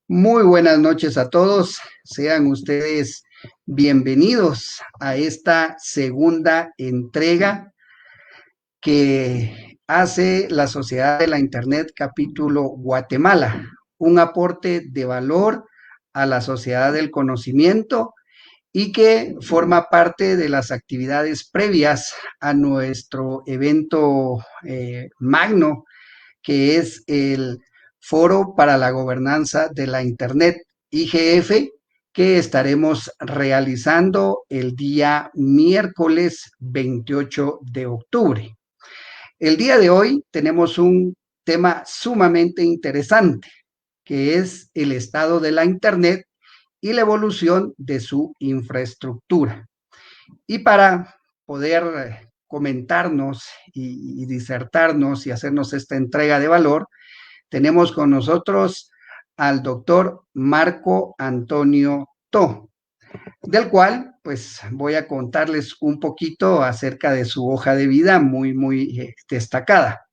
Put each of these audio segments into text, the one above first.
Muy buenas noches a todos. Sean ustedes bienvenidos a esta segunda entrega que hace la Sociedad de la Internet capítulo Guatemala, un aporte de valor a la sociedad del conocimiento y que forma parte de las actividades previas a nuestro evento magno, que es el Foro para la Gobernanza de la Internet, IGF, que estaremos realizando el día miércoles 28 de octubre. El día de hoy tenemos un tema sumamente interesante, que es el estado de la Internet y la evolución de su infraestructura. Y para poder comentarnos y disertarnos y hacernos esta entrega de valor, tenemos con nosotros al doctor Marco Antonio To, del cual pues voy a contarles un poquito acerca de su hoja de vida muy destacada.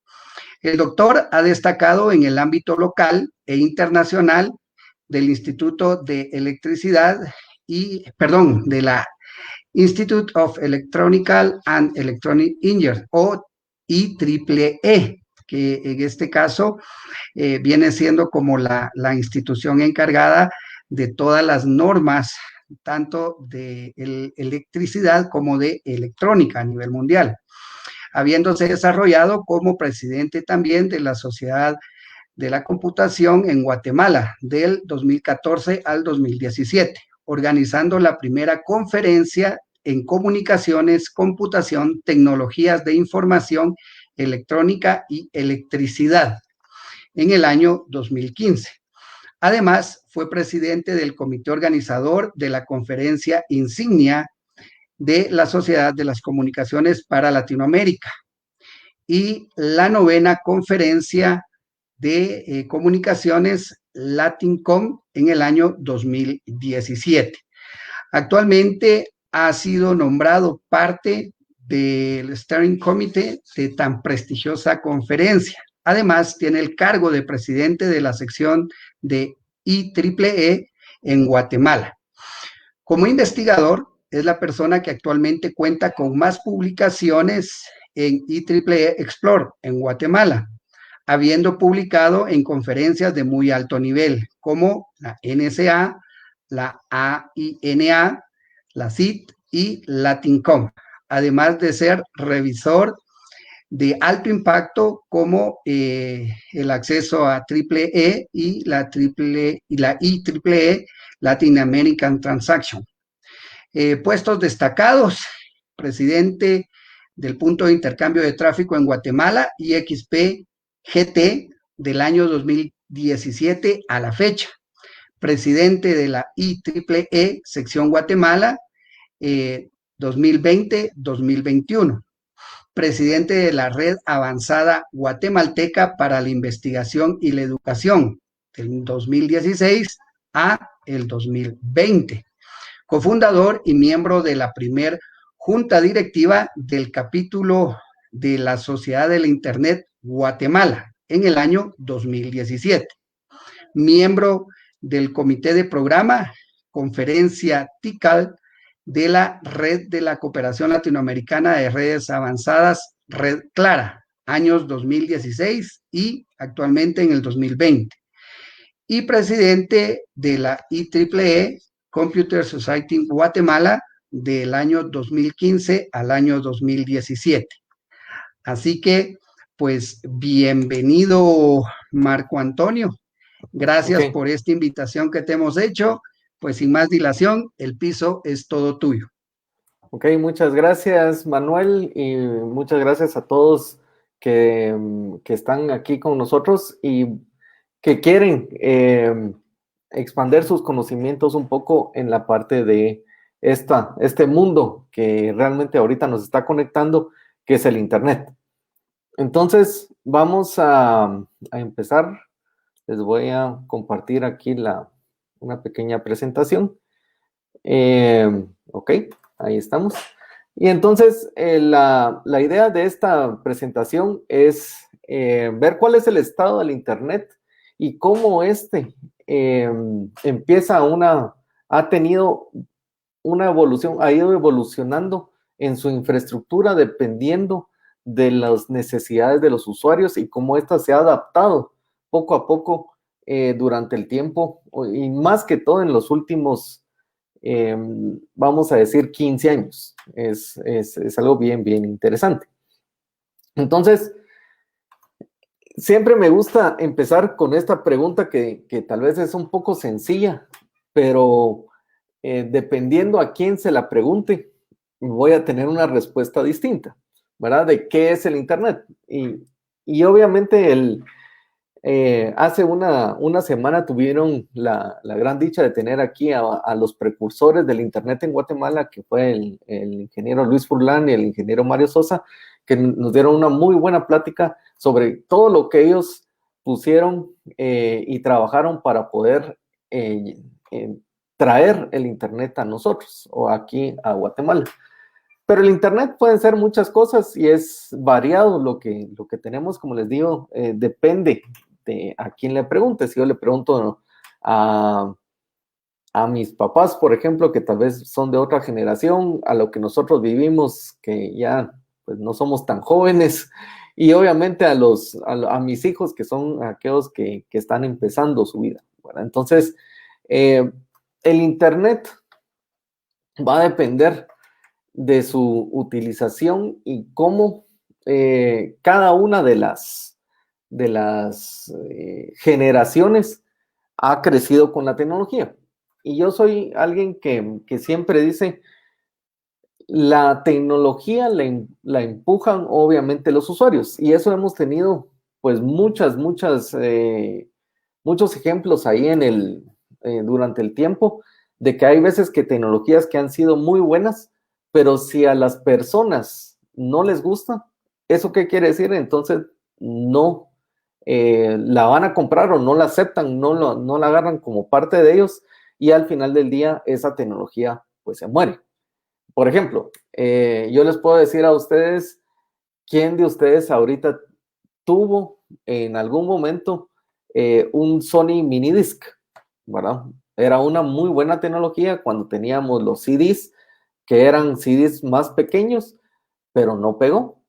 El doctor ha destacado en el ámbito local e internacional del Instituto de Electricidad de la Institute of Electronical and Electronic Engineers, o IEEE, que en este caso viene siendo como la institución encargada de todas las normas, tanto de electricidad como de electrónica a nivel mundial, habiéndose desarrollado como presidente también de la Sociedad de la Computación en Guatemala del 2014 al 2017, organizando la primera conferencia en comunicaciones, computación, tecnologías de información, electrónica y electricidad en el año 2015. Además, fue presidente del comité organizador de la conferencia insignia de la Sociedad de las Comunicaciones para Latinoamérica y la novena conferencia de comunicaciones LatinCom en el año 2017. Actualmente ha sido nombrado parte del Steering Committee de tan prestigiosa conferencia. Además, tiene el cargo de presidente de la sección de IEEE en Guatemala. Como investigador, es la persona que actualmente cuenta con más publicaciones en IEEE Explore en Guatemala, habiendo publicado en conferencias de muy alto nivel, como la NSA, la AINA, la CIT y Latincom, además de ser revisor de alto impacto como el acceso a EEE y la IEEE Latin American Transaction. Puestos destacados: presidente del punto de intercambio de tráfico en Guatemala, IXP GT, del año 2017 a la fecha, presidente de la IEEE sección Guatemala 2020-2021, presidente de la Red Avanzada Guatemalteca para la Investigación y la Educación del 2016 a el 2020, cofundador y miembro de la primer junta directiva del capítulo de la Sociedad de la Internet Guatemala en el año 2017, miembro del comité de programa, conferencia TICAL de la Red de la Cooperación Latinoamericana de Redes Avanzadas, Red Clara, años 2016 y actualmente en el 2020, y presidente de la IEEE Computer Society Guatemala del año 2015 al año 2017. Así que, pues, bienvenido, Marco Antonio. Ok, Gracias por esta invitación que te hemos hecho. Pues sin más dilación, el piso es todo tuyo. ok, muchas gracias Manuel y muchas gracias a todos que están aquí con nosotros y que quieren expander sus conocimientos un poco en la parte de este mundo que realmente ahorita nos está conectando, que es el Internet. Entonces, vamos a empezar. Les voy a compartir aquí una pequeña presentación. Ok, ahí estamos. Y entonces la idea de esta presentación es ver cuál es el estado del Internet y cómo ha tenido una evolución, ha ido evolucionando en su infraestructura dependiendo de las necesidades de los usuarios y cómo ésta se ha adaptado poco a poco durante el tiempo y más que todo en los últimos, vamos a decir, 15 años. Es algo bien, bien interesante. Entonces, siempre me gusta empezar con esta pregunta que tal vez es un poco sencilla, pero dependiendo a quién se la pregunte, voy a tener una respuesta distinta, ¿verdad? De qué es el Internet. Y obviamente hace una semana tuvieron la gran dicha de tener aquí a los precursores del Internet en Guatemala, que fue el ingeniero Luis Furlan y el ingeniero Mario Sosa, que nos dieron una muy buena plática sobre todo lo que ellos pusieron y trabajaron para poder traer el Internet a nosotros o aquí a Guatemala. Pero el Internet pueden ser muchas cosas y es variado lo que tenemos, como les digo, depende de a quién le pregunte. Si yo le pregunto a mis papás, por ejemplo, que tal vez son de otra generación, a lo que nosotros vivimos, que ya pues, no somos tan jóvenes, y obviamente a mis hijos, que son aquellos que están empezando su vida, ¿verdad? Entonces, el Internet va a depender de su utilización y cómo cada una de las generaciones ha crecido con la tecnología. Y yo soy alguien que siempre dice, la tecnología la empujan obviamente los usuarios. Y eso hemos tenido pues muchos ejemplos ahí durante el tiempo, de que hay veces que tecnologías que han sido muy buenas, pero si a las personas no les gusta, ¿eso qué quiere decir? Entonces no la van a comprar o no la aceptan, no la agarran como parte de ellos y al final del día esa tecnología pues se muere. Por ejemplo, yo les puedo decir a ustedes, ¿quién de ustedes ahorita tuvo en algún momento un Sony Minidisc? ¿Verdad? Era una muy buena tecnología cuando teníamos los CDs, que eran CDs más pequeños, pero no pegó.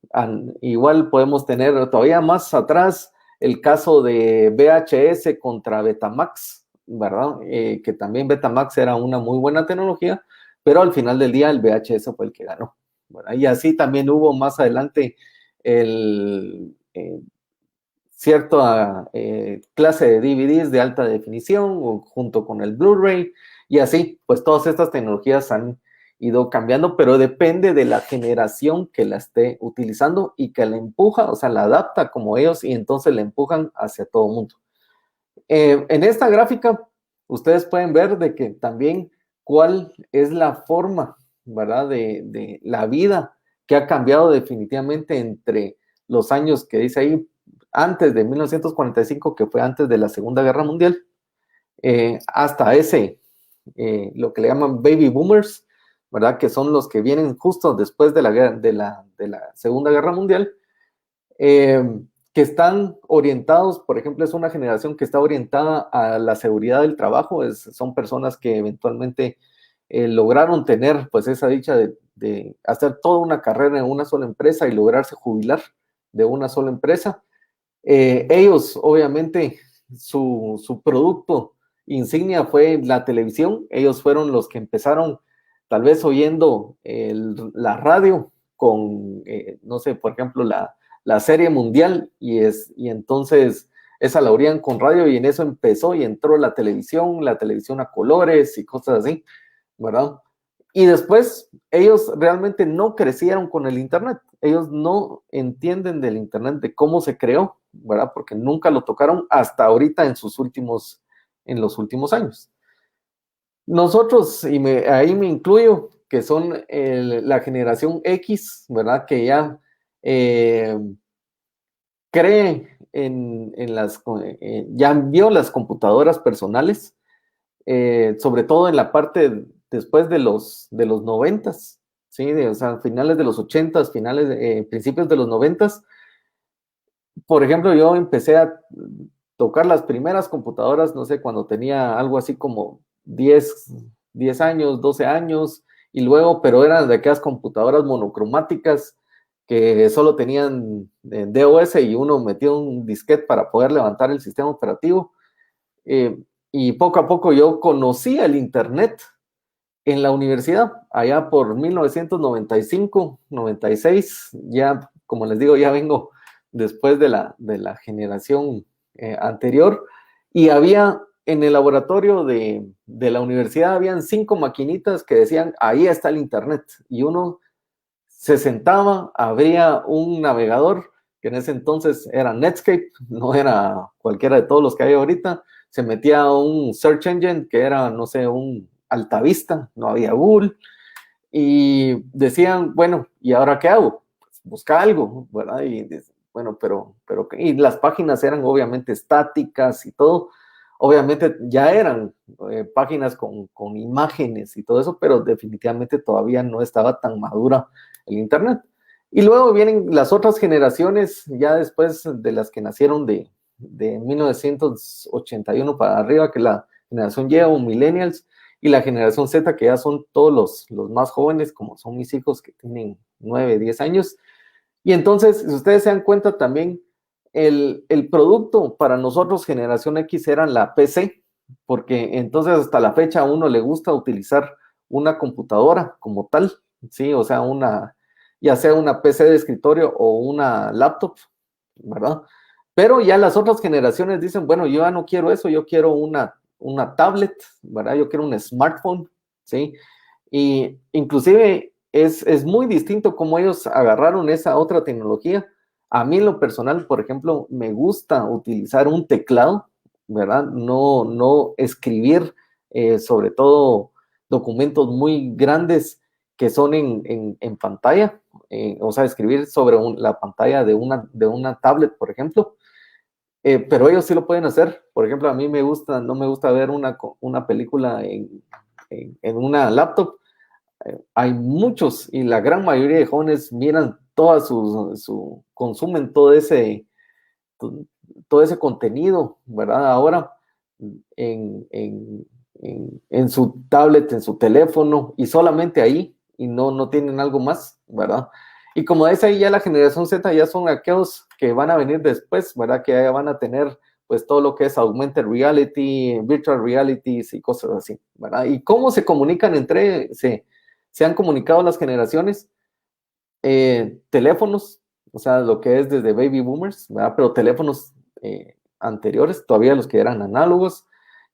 Igual podemos tener todavía más atrás el caso de VHS contra Betamax, ¿verdad? Que también Betamax era una muy buena tecnología, pero al final del día el VHS fue el que ganó, ¿verdad? Y así también hubo más adelante cierta clase de DVDs de alta definición junto con el Blu-ray y así, pues todas estas tecnologías han ido cambiando, pero depende de la generación que la esté utilizando y que la empuja, o sea, la adapta como ellos y entonces la empujan hacia todo el mundo. En esta gráfica, ustedes pueden ver de que también cuál es la forma, ¿verdad? De la vida que ha cambiado definitivamente entre los años que dice ahí, antes de 1945, que fue antes de la Segunda Guerra Mundial, hasta lo que le llaman baby boomers, ¿verdad? Que son los que vienen justo después de la Segunda Guerra Mundial, que están orientados, por ejemplo, es una generación que está orientada a la seguridad del trabajo, son personas que eventualmente lograron tener pues esa dicha de hacer toda una carrera en una sola empresa y lograrse jubilar de una sola empresa. Ellos, obviamente, su producto insignia fue la televisión. Ellos fueron los que empezaron tal vez oyendo la radio con, no sé, por ejemplo, la serie mundial y entonces esa la oían con radio y en eso empezó y entró la televisión a colores y cosas así, ¿verdad? Y después ellos realmente no crecieron con el Internet. Ellos no entienden del Internet, de cómo se creó, ¿verdad? Porque nunca lo tocaron hasta ahorita en los últimos años. Nosotros, y ahí me incluyo, que son la generación X, ¿verdad? Que ya cree ya vio las computadoras personales, sobre todo en la parte después de los 90s, ¿sí? O sea, finales de los 80s, principios de los 90s. Por ejemplo, yo empecé tocar las primeras computadoras, no sé, cuando tenía algo así como 10 años, 12 años, y luego, pero eran de aquellas computadoras monocromáticas que solo tenían DOS y uno metía un disquete para poder levantar el sistema operativo. Y poco a poco yo conocí el Internet en la universidad, allá por 1995, 96, ya, como les digo, ya vengo después de la generación anterior, y había en el laboratorio de la universidad, habían 5 maquinitas que decían, ahí está el Internet, y uno se sentaba, abría un navegador, que en ese entonces era Netscape, no era cualquiera de todos los que hay ahorita, se metía a un search engine que era, no sé, un Altavista, no había Google, y decían, bueno, ¿y ahora qué hago? Pues busca algo, ¿verdad? Y bueno, y las páginas eran obviamente estáticas y todo, obviamente ya eran páginas con imágenes y todo eso, pero definitivamente todavía no estaba tan madura el Internet. Y luego vienen las otras generaciones, ya después de las que nacieron de 1981 para arriba, que la generación Y o millennials, y la generación Z, que ya son todos los más jóvenes, como son mis hijos que tienen 9, 10 años. Y entonces, si ustedes se dan cuenta también, el producto para nosotros, generación X, era la PC, porque entonces hasta la fecha a uno le gusta utilizar una computadora como tal, ¿sí? O sea, ya sea una PC de escritorio o una laptop, ¿verdad? Pero ya las otras generaciones dicen, bueno, yo ya no quiero eso, yo quiero una tablet, ¿verdad? Yo quiero un smartphone, ¿sí? Y inclusive es muy distinto cómo ellos agarraron esa otra tecnología. A mí en lo personal, por ejemplo, me gusta utilizar un teclado, ¿verdad? No escribir, sobre todo documentos muy grandes que son en pantalla, o sea, escribir sobre la pantalla de una tablet, por ejemplo. Pero ellos sí lo pueden hacer. Por ejemplo, a mí no me gusta ver una película en una laptop. Hay muchos y la gran mayoría de jóvenes miran consumen todo ese contenido, ¿verdad? Ahora en su tablet, en su teléfono y solamente ahí y no tienen algo más, ¿verdad? Y como es ahí ya la generación Z, ya son aquellos que van a venir después, ¿verdad? Que ya van a tener pues todo lo que es augmented reality, virtual realities y cosas así, ¿verdad? Y cómo se comunican se han comunicado las generaciones, teléfonos, o sea, lo que es desde baby boomers, ¿verdad? Pero teléfonos anteriores, todavía los que eran análogos,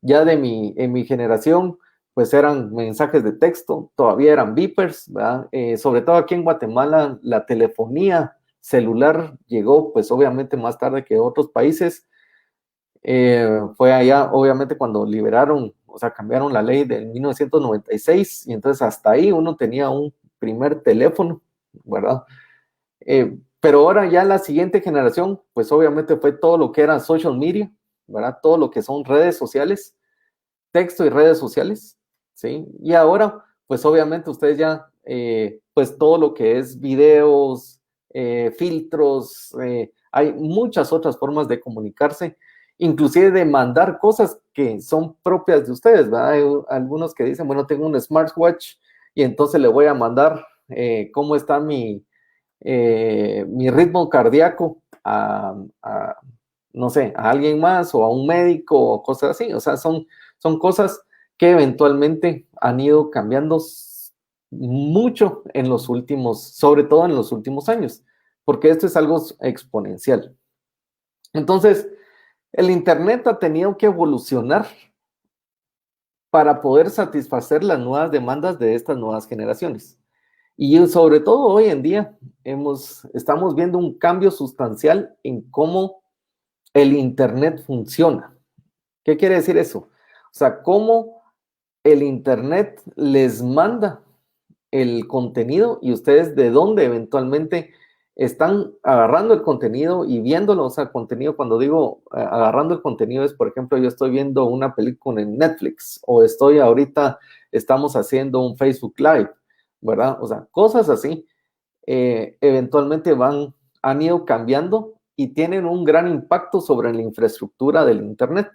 ya en mi generación, pues eran mensajes de texto, todavía eran beepers, ¿verdad? Sobre todo aquí en Guatemala, la telefonía celular llegó, pues obviamente más tarde que otros países. Fue allá, obviamente, cuando liberaron, o sea, cambiaron la ley de 1996, y entonces hasta ahí uno tenía un primer teléfono, ¿verdad? Pero ahora ya la siguiente generación, pues obviamente fue todo lo que era social media, ¿verdad? Todo lo que son redes sociales, texto y redes sociales, ¿sí? Y ahora, pues obviamente ustedes ya, pues todo lo que es videos, filtros, hay muchas otras formas de comunicarse, inclusive de mandar cosas que son propias de ustedes, ¿verdad? Hay algunos que dicen, bueno, tengo un smartwatch y entonces le voy a mandar cómo está mi ritmo cardíaco no sé, a alguien más o a un médico o cosas así. O sea, son cosas que eventualmente han ido cambiando mucho sobre todo en los últimos años, porque esto es algo exponencial. Entonces, el Internet ha tenido que evolucionar para poder satisfacer las nuevas demandas de estas nuevas generaciones. Y sobre todo hoy en día estamos viendo un cambio sustancial en cómo el Internet funciona. ¿Qué quiere decir eso? O sea, cómo el Internet les manda el contenido y ustedes de dónde eventualmente están agarrando el contenido y viéndolo. O sea, contenido, cuando digo agarrando el contenido es, por ejemplo, yo estoy viendo una película en Netflix o estamos haciendo un Facebook Live, ¿verdad? O sea, cosas así eventualmente han ido cambiando y tienen un gran impacto sobre la infraestructura del Internet,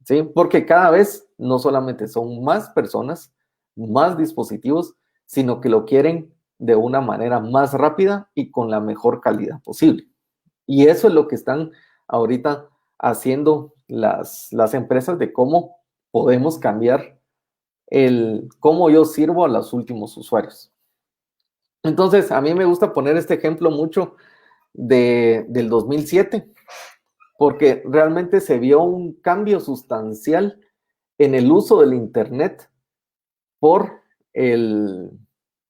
¿sí? Porque cada vez no solamente son más personas, más dispositivos, sino que lo quieren de una manera más rápida y con la mejor calidad posible. Y eso es lo que están ahorita haciendo las empresas, de cómo podemos cambiar cómo yo sirvo a los últimos usuarios. Entonces, a mí me gusta poner este ejemplo mucho del 2007, porque realmente se vio un cambio sustancial en el uso del Internet por,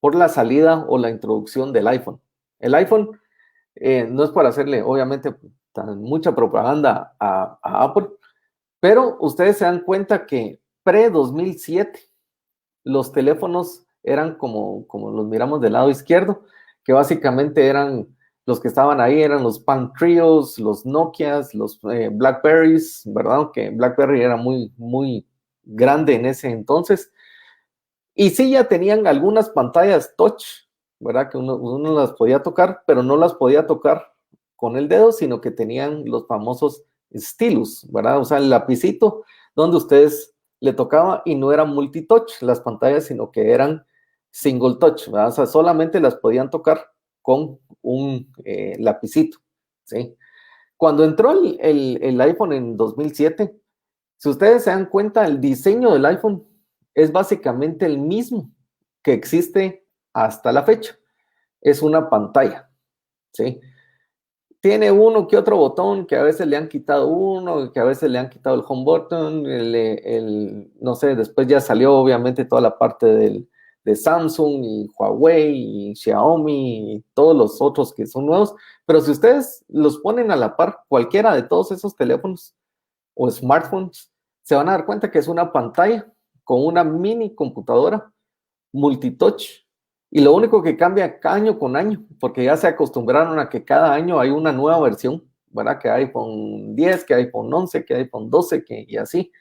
por la salida o la introducción del iPhone. El iPhone no es para hacerle, obviamente, mucha propaganda a Apple, pero ustedes se dan cuenta que pre-2007 los teléfonos eran como los miramos del lado izquierdo, que básicamente eran los que estaban ahí, eran los Palm Trios, los Nokias, los Blackberries, ¿verdad? Que Blackberry era muy, muy grande en ese entonces. Y sí, ya tenían algunas pantallas touch, ¿verdad? Que uno las podía tocar, pero no las podía tocar con el dedo, sino que tenían los famosos stylus, ¿verdad? O sea, el lapicito donde ustedes le tocaba, y no eran multitouch las pantallas, sino que eran single touch, ¿verdad? O sea, solamente las podían tocar con un lapicito, ¿sí? Cuando entró el iPhone en 2007, si ustedes se dan cuenta, el diseño del iPhone es básicamente el mismo que existe hasta la fecha. Es una pantalla, ¿sí? Tiene uno que otro botón que a veces le han quitado uno, que a veces le han quitado el home button, no sé, después ya salió obviamente toda la parte de Samsung y Huawei y Xiaomi y todos los otros que son nuevos, pero si ustedes los ponen a la par, cualquiera de todos esos teléfonos o smartphones, se van a dar cuenta que es una pantalla con una mini computadora multitouch, y lo único que cambia año con año, porque ya se acostumbraron a que cada año hay una nueva versión, ¿verdad? Que iPhone 10, que iPhone 11, que iPhone 12, y así.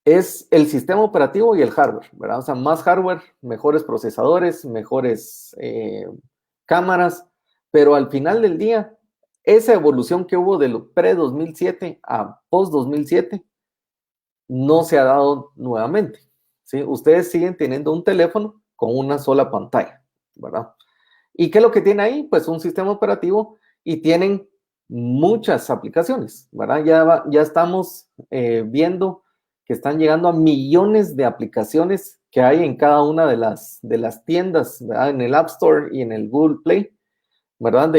Es el sistema operativo y el hardware, ¿verdad? O sea, más hardware, mejores procesadores, mejores cámaras, pero al final del día, esa evolución que hubo de lo pre-2007 a post-2007 no se ha dado nuevamente, ¿sí? Ustedes siguen teniendo un teléfono con una sola pantalla, ¿verdad? ¿Y qué es lo que tiene ahí? Pues un sistema operativo, y tienen muchas aplicaciones, ¿verdad? Ya estamos viendo que están llegando a millones de aplicaciones que hay en cada una de las tiendas, ¿verdad? En el App Store y en el Google Play, ¿verdad?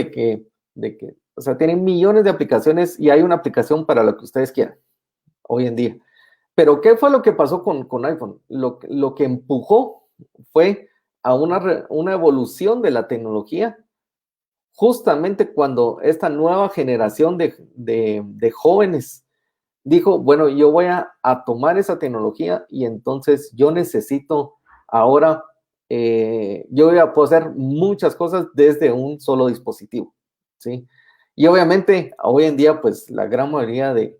O sea, tienen millones de aplicaciones, y hay una aplicación para lo que ustedes quieran hoy en día. Pero ¿qué fue lo que pasó con iPhone? Lo que empujó fue a una evolución de la tecnología, justamente cuando esta nueva generación de jóvenes dijo, bueno, yo voy a tomar esa tecnología, y entonces yo necesito ahora, yo voy a poder hacer muchas cosas desde un solo dispositivo, ¿sí? Y obviamente, hoy en día, pues la gran mayoría de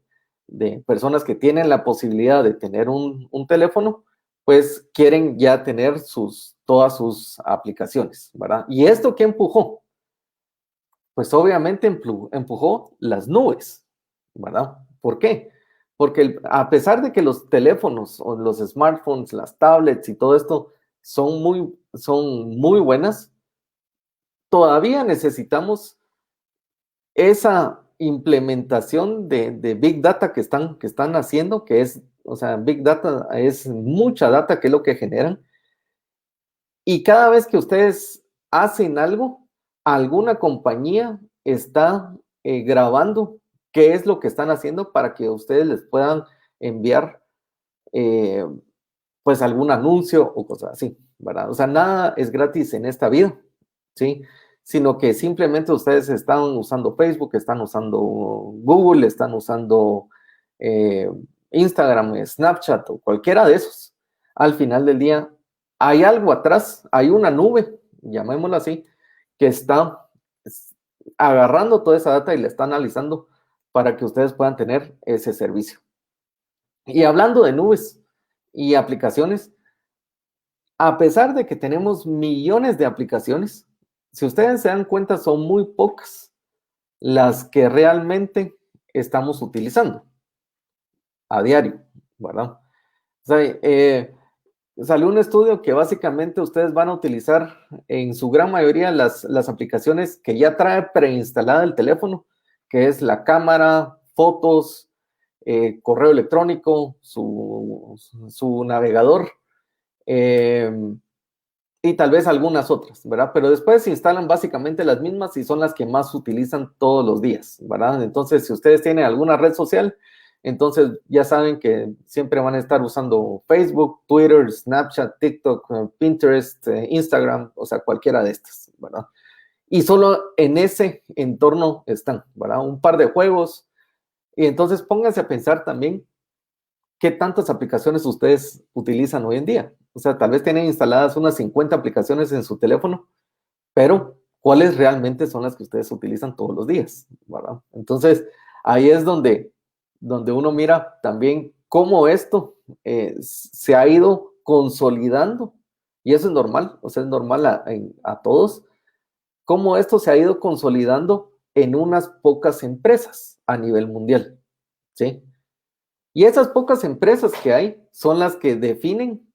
personas que tienen la posibilidad de tener un teléfono, pues quieren ya tener todas sus aplicaciones, ¿verdad? ¿Y esto qué empujó? Pues obviamente empujó las nubes, ¿verdad? ¿Por qué? Porque a pesar de que los teléfonos o los smartphones, las tablets y todo esto son muy buenas, todavía necesitamos esa implementación de Big Data que están haciendo, que es, o sea, Big Data es mucha data, que es lo que generan. Y cada vez que ustedes hacen algo, alguna compañía está grabando qué es lo que están haciendo, para que ustedes les puedan enviar pues algún anuncio o cosas así, ¿verdad? O sea, nada es gratis en esta vida, ¿sí? Sino que simplemente ustedes están usando Facebook, están usando Google, están usando eh, Instagram, Snapchat o cualquiera de esos. Al final del día, hay algo atrás, hay una nube, llamémosla así, que está agarrando toda esa data y la está analizando para que ustedes puedan tener ese servicio. Y hablando de nubes y aplicaciones, a pesar de que tenemos millones de aplicaciones, si ustedes se dan cuenta, son muy pocas las que realmente estamos utilizando a diario, ¿verdad? O sea, salió un estudio que básicamente ustedes van a utilizar en su gran mayoría las aplicaciones que ya trae preinstalada el teléfono, que es la cámara, fotos, correo electrónico, su navegador, eh, y tal vez algunas otras, ¿verdad? Pero después se instalan básicamente las mismas y son las que más utilizan todos los días, ¿verdad? Entonces, si ustedes tienen alguna red social, entonces ya saben que siempre van a estar usando Facebook, Twitter, Snapchat, TikTok, Pinterest, Instagram, o sea, cualquiera de estas, ¿verdad? Y solo en ese entorno están, ¿verdad? Un par de juegos. Y entonces pónganse a pensar también qué tantas aplicaciones ustedes utilizan hoy en día. O sea, tal vez tienen instaladas unas 50 aplicaciones en su teléfono, pero ¿cuáles realmente son las que ustedes utilizan todos los días? ¿Verdad? Entonces, ahí es donde uno mira también cómo esto se ha ido consolidando, y eso es normal, o sea, es normal a todos, cómo esto se ha ido consolidando en unas pocas empresas a nivel mundial, ¿sí? Y esas pocas empresas que hay son las que definen,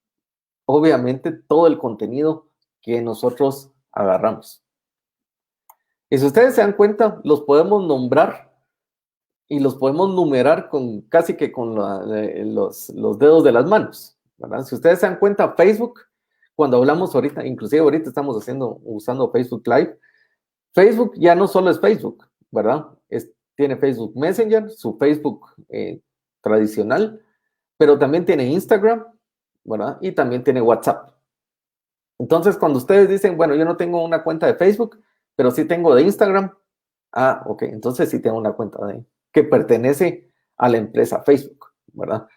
obviamente, todo el contenido que nosotros agarramos. Y si ustedes se dan cuenta, los podemos nombrar y los podemos numerar con casi que con los dedos de las manos, ¿verdad? Si ustedes se dan cuenta, Facebook, cuando hablamos ahorita, inclusive ahorita estamos usando Facebook Live, Facebook ya no solo es Facebook, ¿verdad? Tiene Facebook Messenger, su Facebook tradicional, pero también tiene Instagram, ¿verdad? Y también tiene WhatsApp. Entonces, cuando ustedes dicen, bueno, yo no tengo una cuenta de Facebook, pero sí tengo de Instagram, ok, entonces sí tengo una cuenta que pertenece a la empresa Facebook, ¿verdad?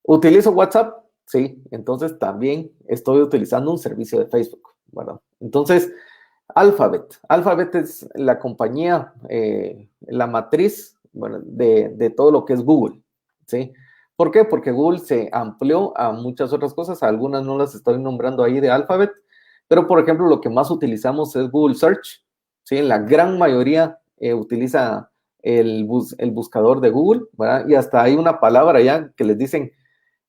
¿Utilizo WhatsApp? Sí, entonces también estoy utilizando un servicio de Facebook, ¿verdad? Entonces, Alphabet es la compañía, la matriz, bueno, de todo lo que es Google, ¿sí? ¿Por qué? Porque Google se amplió a muchas otras cosas, algunas no las estoy nombrando ahí de Alphabet, pero por ejemplo lo que más utilizamos es Google Search, ¿sí? La gran mayoría utiliza el buscador de Google, ¿verdad? Y hasta hay una palabra ya que les dicen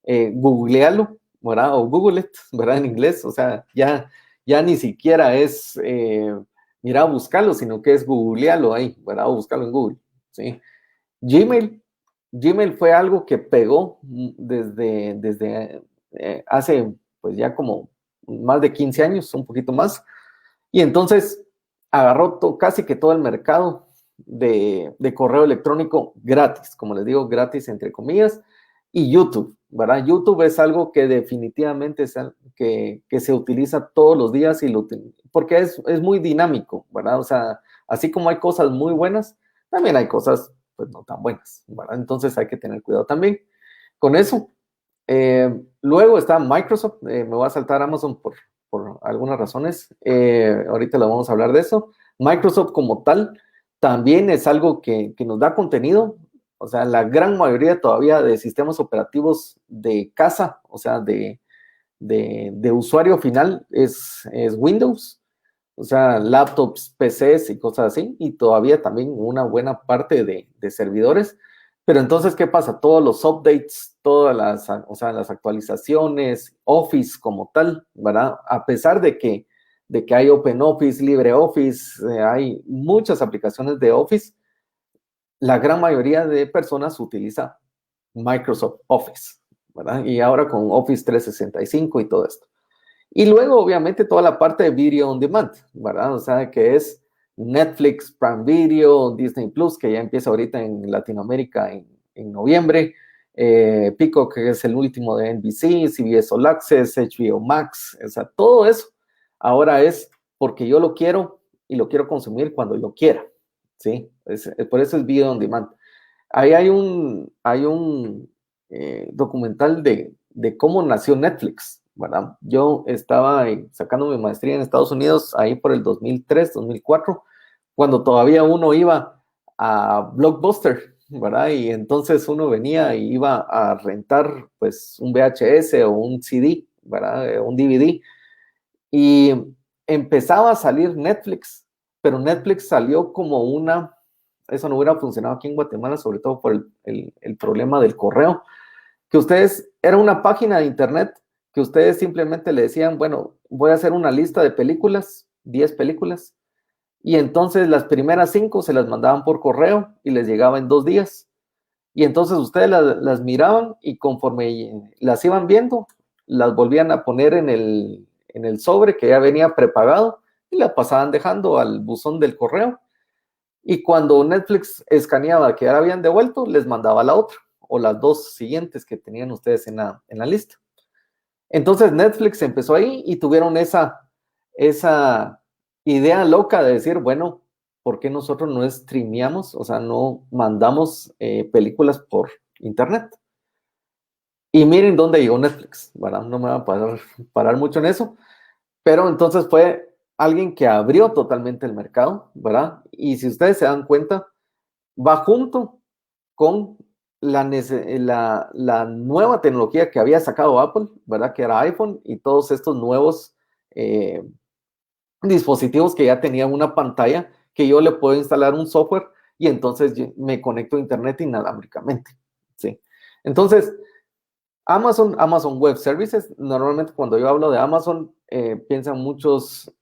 googlealo, ¿verdad? O Google it, ¿verdad? En inglés, o sea, ya ni siquiera es, mira, buscarlo, sino que es googlealo ahí, ¿verdad? O buscarlo en Google, ¿sí? Gmail, Gmail fue algo que pegó desde hace, pues ya como más de 15 años, un poquito más, y entonces agarró casi que todo el mercado de correo electrónico gratis, como les digo, gratis entre comillas, y YouTube, ¿verdad? YouTube es algo que definitivamente que se utiliza todos los días porque es muy dinámico, ¿verdad? O sea, así como hay cosas muy buenas, también hay cosas pues no tan buenas, ¿verdad? Entonces hay que tener cuidado también con eso. Luego está Microsoft, me voy a saltar Amazon por algunas razones, ahorita lo vamos a hablar de eso. Microsoft como tal también es algo que nos da contenido, o sea, la gran mayoría todavía de sistemas operativos de casa, o sea, de usuario final es Windows, o sea, laptops, PCs y cosas así, y todavía también una buena parte de servidores. Pero entonces, ¿qué pasa? Todos los updates, o sea, las actualizaciones, Office como tal, ¿verdad? A pesar de que hay OpenOffice, LibreOffice, hay muchas aplicaciones de Office, la gran mayoría de personas utiliza Microsoft Office, ¿verdad? Y ahora con Office 365 y todo esto. Y luego, obviamente, toda la parte de Video on Demand, ¿verdad? O sea, que es Netflix, Prime Video, Disney Plus, que ya empieza ahorita en Latinoamérica en noviembre, Peacock, que es el último de NBC, CBS All Access, HBO Max, o sea, todo eso ahora es porque yo lo quiero y lo quiero consumir cuando yo quiera, ¿sí? Por eso es Video on Demand. Ahí hay un documental de cómo nació Netflix, ¿verdad? Yo estaba sacando mi maestría en Estados Unidos ahí por el 2003, 2004, cuando todavía uno iba a Blockbuster, ¿verdad? Y entonces uno venía y iba a rentar pues un VHS o un CD, ¿verdad? Un DVD. Y empezaba a salir Netflix, pero Netflix salió como eso no hubiera funcionado aquí en Guatemala, sobre todo por el problema del correo, que ustedes, era una página de internet que ustedes simplemente le decían, bueno, voy a hacer una lista de películas, 10 películas, y entonces las primeras 5 se las mandaban por correo y les llegaba en 2 días. Y entonces ustedes las miraban y conforme las iban viendo, las volvían a poner en el sobre que ya venía prepagado y las pasaban dejando al buzón del correo. Y cuando Netflix escaneaba que ya la habían devuelto, les mandaba la otra o las 2 siguientes que tenían ustedes en la lista. Entonces Netflix empezó ahí y tuvieron esa idea loca de decir, bueno, ¿por qué nosotros no streameamos? O sea, no mandamos películas por internet. Y miren dónde llegó Netflix, ¿verdad? No me voy a parar mucho en eso, pero entonces fue alguien que abrió totalmente el mercado, ¿verdad? Y si ustedes se dan cuenta, va junto con la nueva tecnología que había sacado Apple, ¿verdad? Que era iPhone y todos estos nuevos dispositivos que ya tenían una pantalla que yo le puedo instalar un software y entonces me conecto a internet inalámbricamente, ¿sí? Entonces, Amazon Web Services, normalmente cuando yo hablo de Amazon, piensan muchos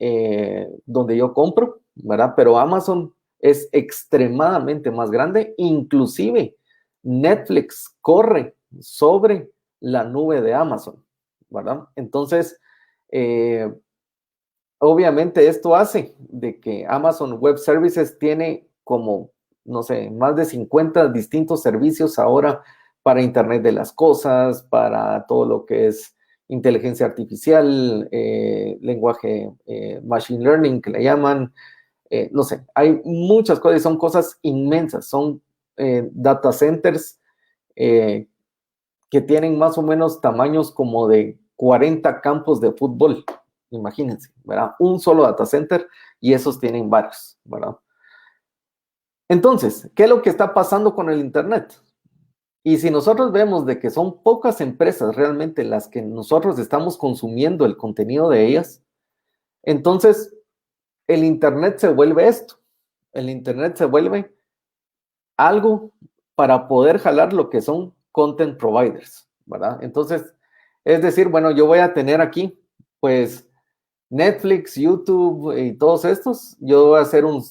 donde yo compro, ¿verdad? Pero Amazon es extremadamente más grande, inclusive Netflix corre sobre la nube de Amazon, ¿verdad? Entonces, obviamente esto hace de que Amazon Web Services tiene como, no sé, más de 50 distintos servicios ahora para Internet de las Cosas, para todo lo que es inteligencia artificial, lenguaje machine learning que le llaman, no sé, hay muchas cosas y son cosas inmensas, son data centers que tienen más o menos tamaños como de 40 campos de fútbol, imagínense, ¿verdad? Un solo data center y esos tienen varios, ¿verdad? Entonces, ¿qué es lo que está pasando con el Internet? Y si nosotros vemos de que son pocas empresas realmente las que nosotros estamos consumiendo el contenido de ellas, entonces el Internet se vuelve esto. El Internet se vuelve algo para poder jalar lo que son content providers, ¿verdad? Entonces, es decir, bueno, yo voy a tener aquí, pues, Netflix, YouTube y todos estos, yo voy a hacer un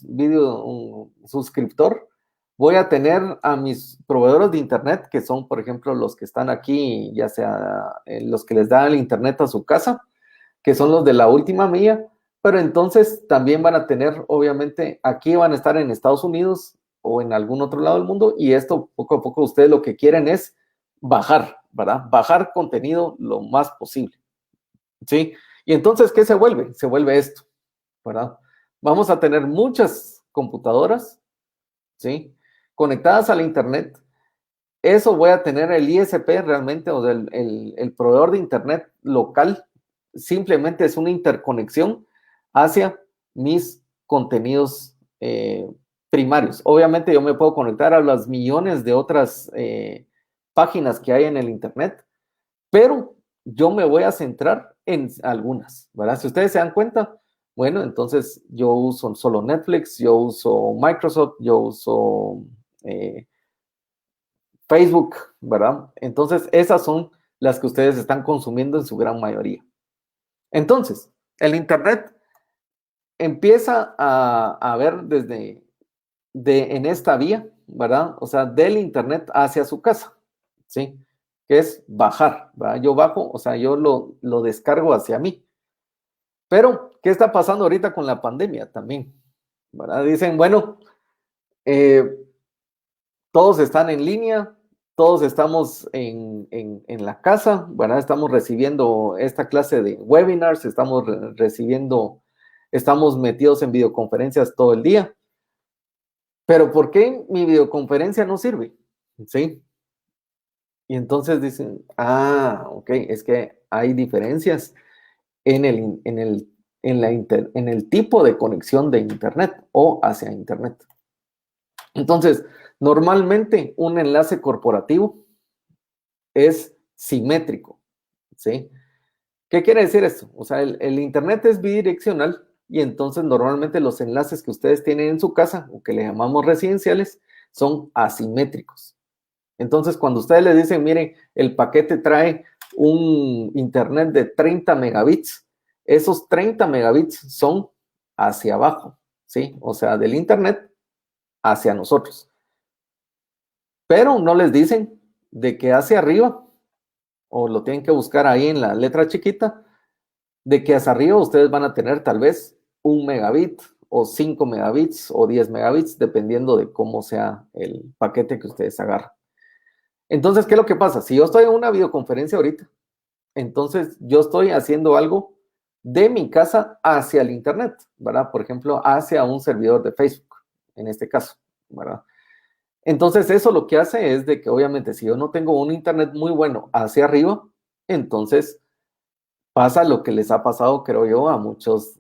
suscriptor, voy a tener a mis proveedores de internet, que son, por ejemplo, los que están aquí, ya sea los que les dan el internet a su casa, que son los de la última milla, pero entonces también van a tener, obviamente, aquí van a estar en Estados Unidos o en algún otro lado del mundo, y esto poco a poco ustedes lo que quieren es bajar, ¿verdad? Bajar contenido lo más posible, ¿sí? Y entonces, ¿qué se vuelve? Se vuelve esto, ¿verdad? Vamos a tener muchas computadoras, ¿sí? Conectadas a la internet. Eso voy a tener el ISP realmente, o el proveedor de internet local, simplemente es una interconexión hacia mis contenidos primarios. Obviamente yo me puedo conectar a las millones de otras páginas que hay en el internet, pero yo me voy a centrar en algunas, ¿verdad? Si ustedes se dan cuenta, bueno, entonces yo uso solo Netflix, yo uso Microsoft, yo uso Facebook, ¿verdad? Entonces, esas son las que ustedes están consumiendo en su gran mayoría. Entonces, el Internet empieza a ver en esta vía, ¿verdad? O sea, del Internet hacia su casa, ¿sí? Que es bajar, ¿verdad? Yo bajo, o sea, yo lo descargo hacia mí. Pero, ¿qué está pasando ahorita con la pandemia también? ¿Verdad? Dicen, bueno, todos están en línea, todos estamos en la casa, ¿verdad? Estamos recibiendo esta clase de webinars, estamos metidos en videoconferencias todo el día. Pero ¿por qué mi videoconferencia no sirve? ¿Sí? Y entonces dicen, ok, es que hay diferencias en el tipo de conexión de Internet o hacia Internet. Entonces, normalmente un enlace corporativo es simétrico, ¿sí? ¿Qué quiere decir esto? O sea, el Internet es bidireccional, y entonces normalmente los enlaces que ustedes tienen en su casa, o que le llamamos residenciales, son asimétricos. Entonces, cuando ustedes le dicen, miren, el paquete trae un internet de 30 megabits, esos 30 megabits son hacia abajo, ¿sí? O sea, del internet hacia nosotros. Pero no les dicen de que hacia arriba, o lo tienen que buscar ahí en la letra chiquita, de que hacia arriba ustedes van a tener tal vez 1 megabit o 5 megabits o 10 megabits, dependiendo de cómo sea el paquete que ustedes agarran. Entonces, ¿qué es lo que pasa? Si yo estoy en una videoconferencia ahorita, entonces yo estoy haciendo algo de mi casa hacia el internet, ¿verdad? Por ejemplo, hacia un servidor de Facebook, en este caso, ¿verdad? Entonces, eso lo que hace es de que obviamente si yo no tengo un internet muy bueno hacia arriba, entonces pasa lo que les ha pasado, creo yo, a muchos,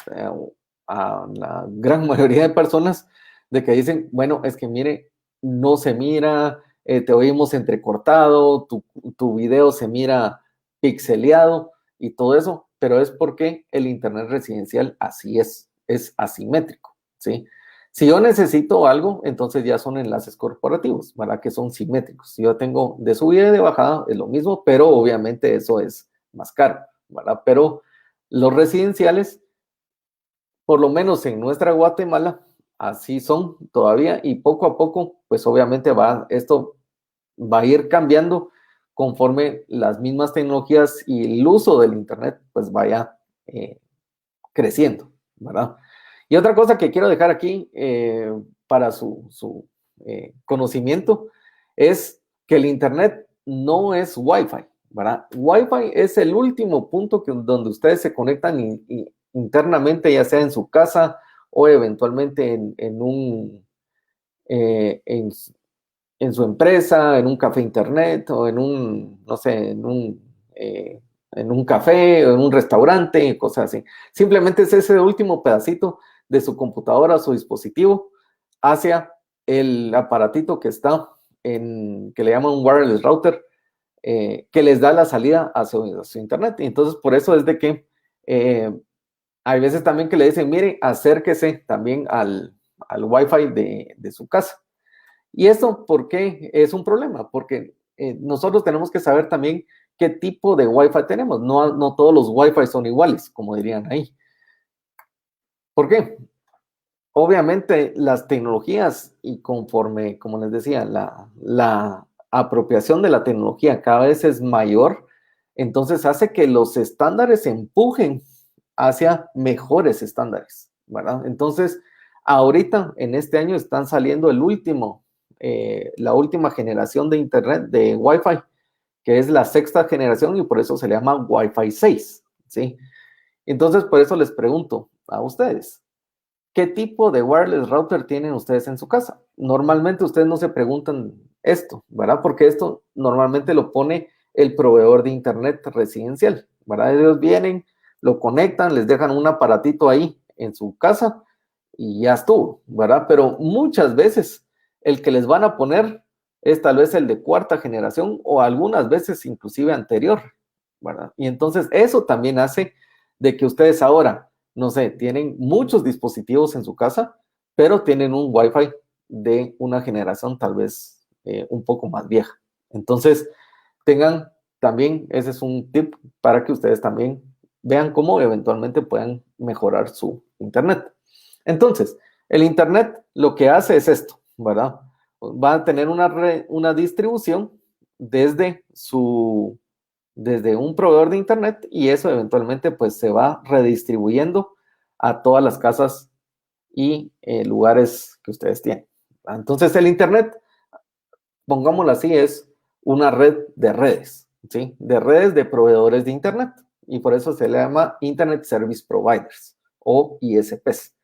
a la gran mayoría de personas, de que dicen, bueno, es que mire, no se mira, te oímos entrecortado, tu video se mira pixeleado y todo eso, pero es porque el internet residencial así es asimétrico, ¿sí? Si yo necesito algo, entonces ya son enlaces corporativos, ¿verdad? Que son simétricos. Si yo tengo de subida y de bajada, es lo mismo, pero obviamente eso es más caro, ¿verdad? Pero los residenciales, por lo menos en nuestra Guatemala, así son todavía y poco a poco, pues obviamente esto va a ir cambiando conforme las mismas tecnologías y el uso del Internet pues vaya creciendo, ¿verdad? Y otra cosa que quiero dejar aquí para su conocimiento es que el Internet no es Wi-Fi, ¿verdad? Wi-Fi es el último punto donde ustedes se conectan internamente, ya sea en su casa o eventualmente en su empresa, en un café internet o en un, no sé, en un café o en un restaurante, cosas así. Simplemente es ese último pedacito de su computadora, su dispositivo, hacia el aparatito que está que le llaman un wireless router, que les da la salida a su internet. Y entonces, por eso es de que hay veces también que le dicen, mire, acérquese también al Wi-Fi de su casa. ¿Y eso por qué es un problema? Porque nosotros tenemos que saber también qué tipo de Wi-Fi tenemos. No todos los Wi-Fi son iguales, como dirían ahí. ¿Por qué? Obviamente las tecnologías y conforme, como les decía, la apropiación de la tecnología cada vez es mayor, entonces hace que los estándares empujen hacia mejores estándares, ¿verdad? Entonces, ahorita en este año están saliendo la última generación de Internet de Wi-Fi, que es la sexta generación y por eso se le llama Wi-Fi 6, ¿sí? Entonces, por eso les pregunto a ustedes, ¿qué tipo de wireless router tienen ustedes en su casa? Normalmente ustedes no se preguntan esto, ¿verdad? Porque esto normalmente lo pone el proveedor de internet residencial, ¿verdad? Ellos vienen, lo conectan, les dejan un aparatito ahí en su casa y ya estuvo, ¿verdad? Pero muchas veces el que les van a poner es tal vez el de cuarta generación o algunas veces inclusive anterior, ¿verdad? Y entonces eso también hace de que ustedes ahora, no sé, tienen muchos dispositivos en su casa, pero tienen un Wi-Fi de una generación tal vez un poco más vieja. Entonces, tengan también, ese es un tip para que ustedes también vean cómo eventualmente puedan mejorar su internet. Entonces, el internet lo que hace es esto, ¿verdad? Va a tener una distribución desde desde un proveedor de internet y eso eventualmente pues se va redistribuyendo a todas las casas y lugares que ustedes tienen. Entonces el internet, pongámoslo así, es una red de redes, ¿sí? De redes de proveedores de internet y por eso se le llama Internet Service Providers o ISPs.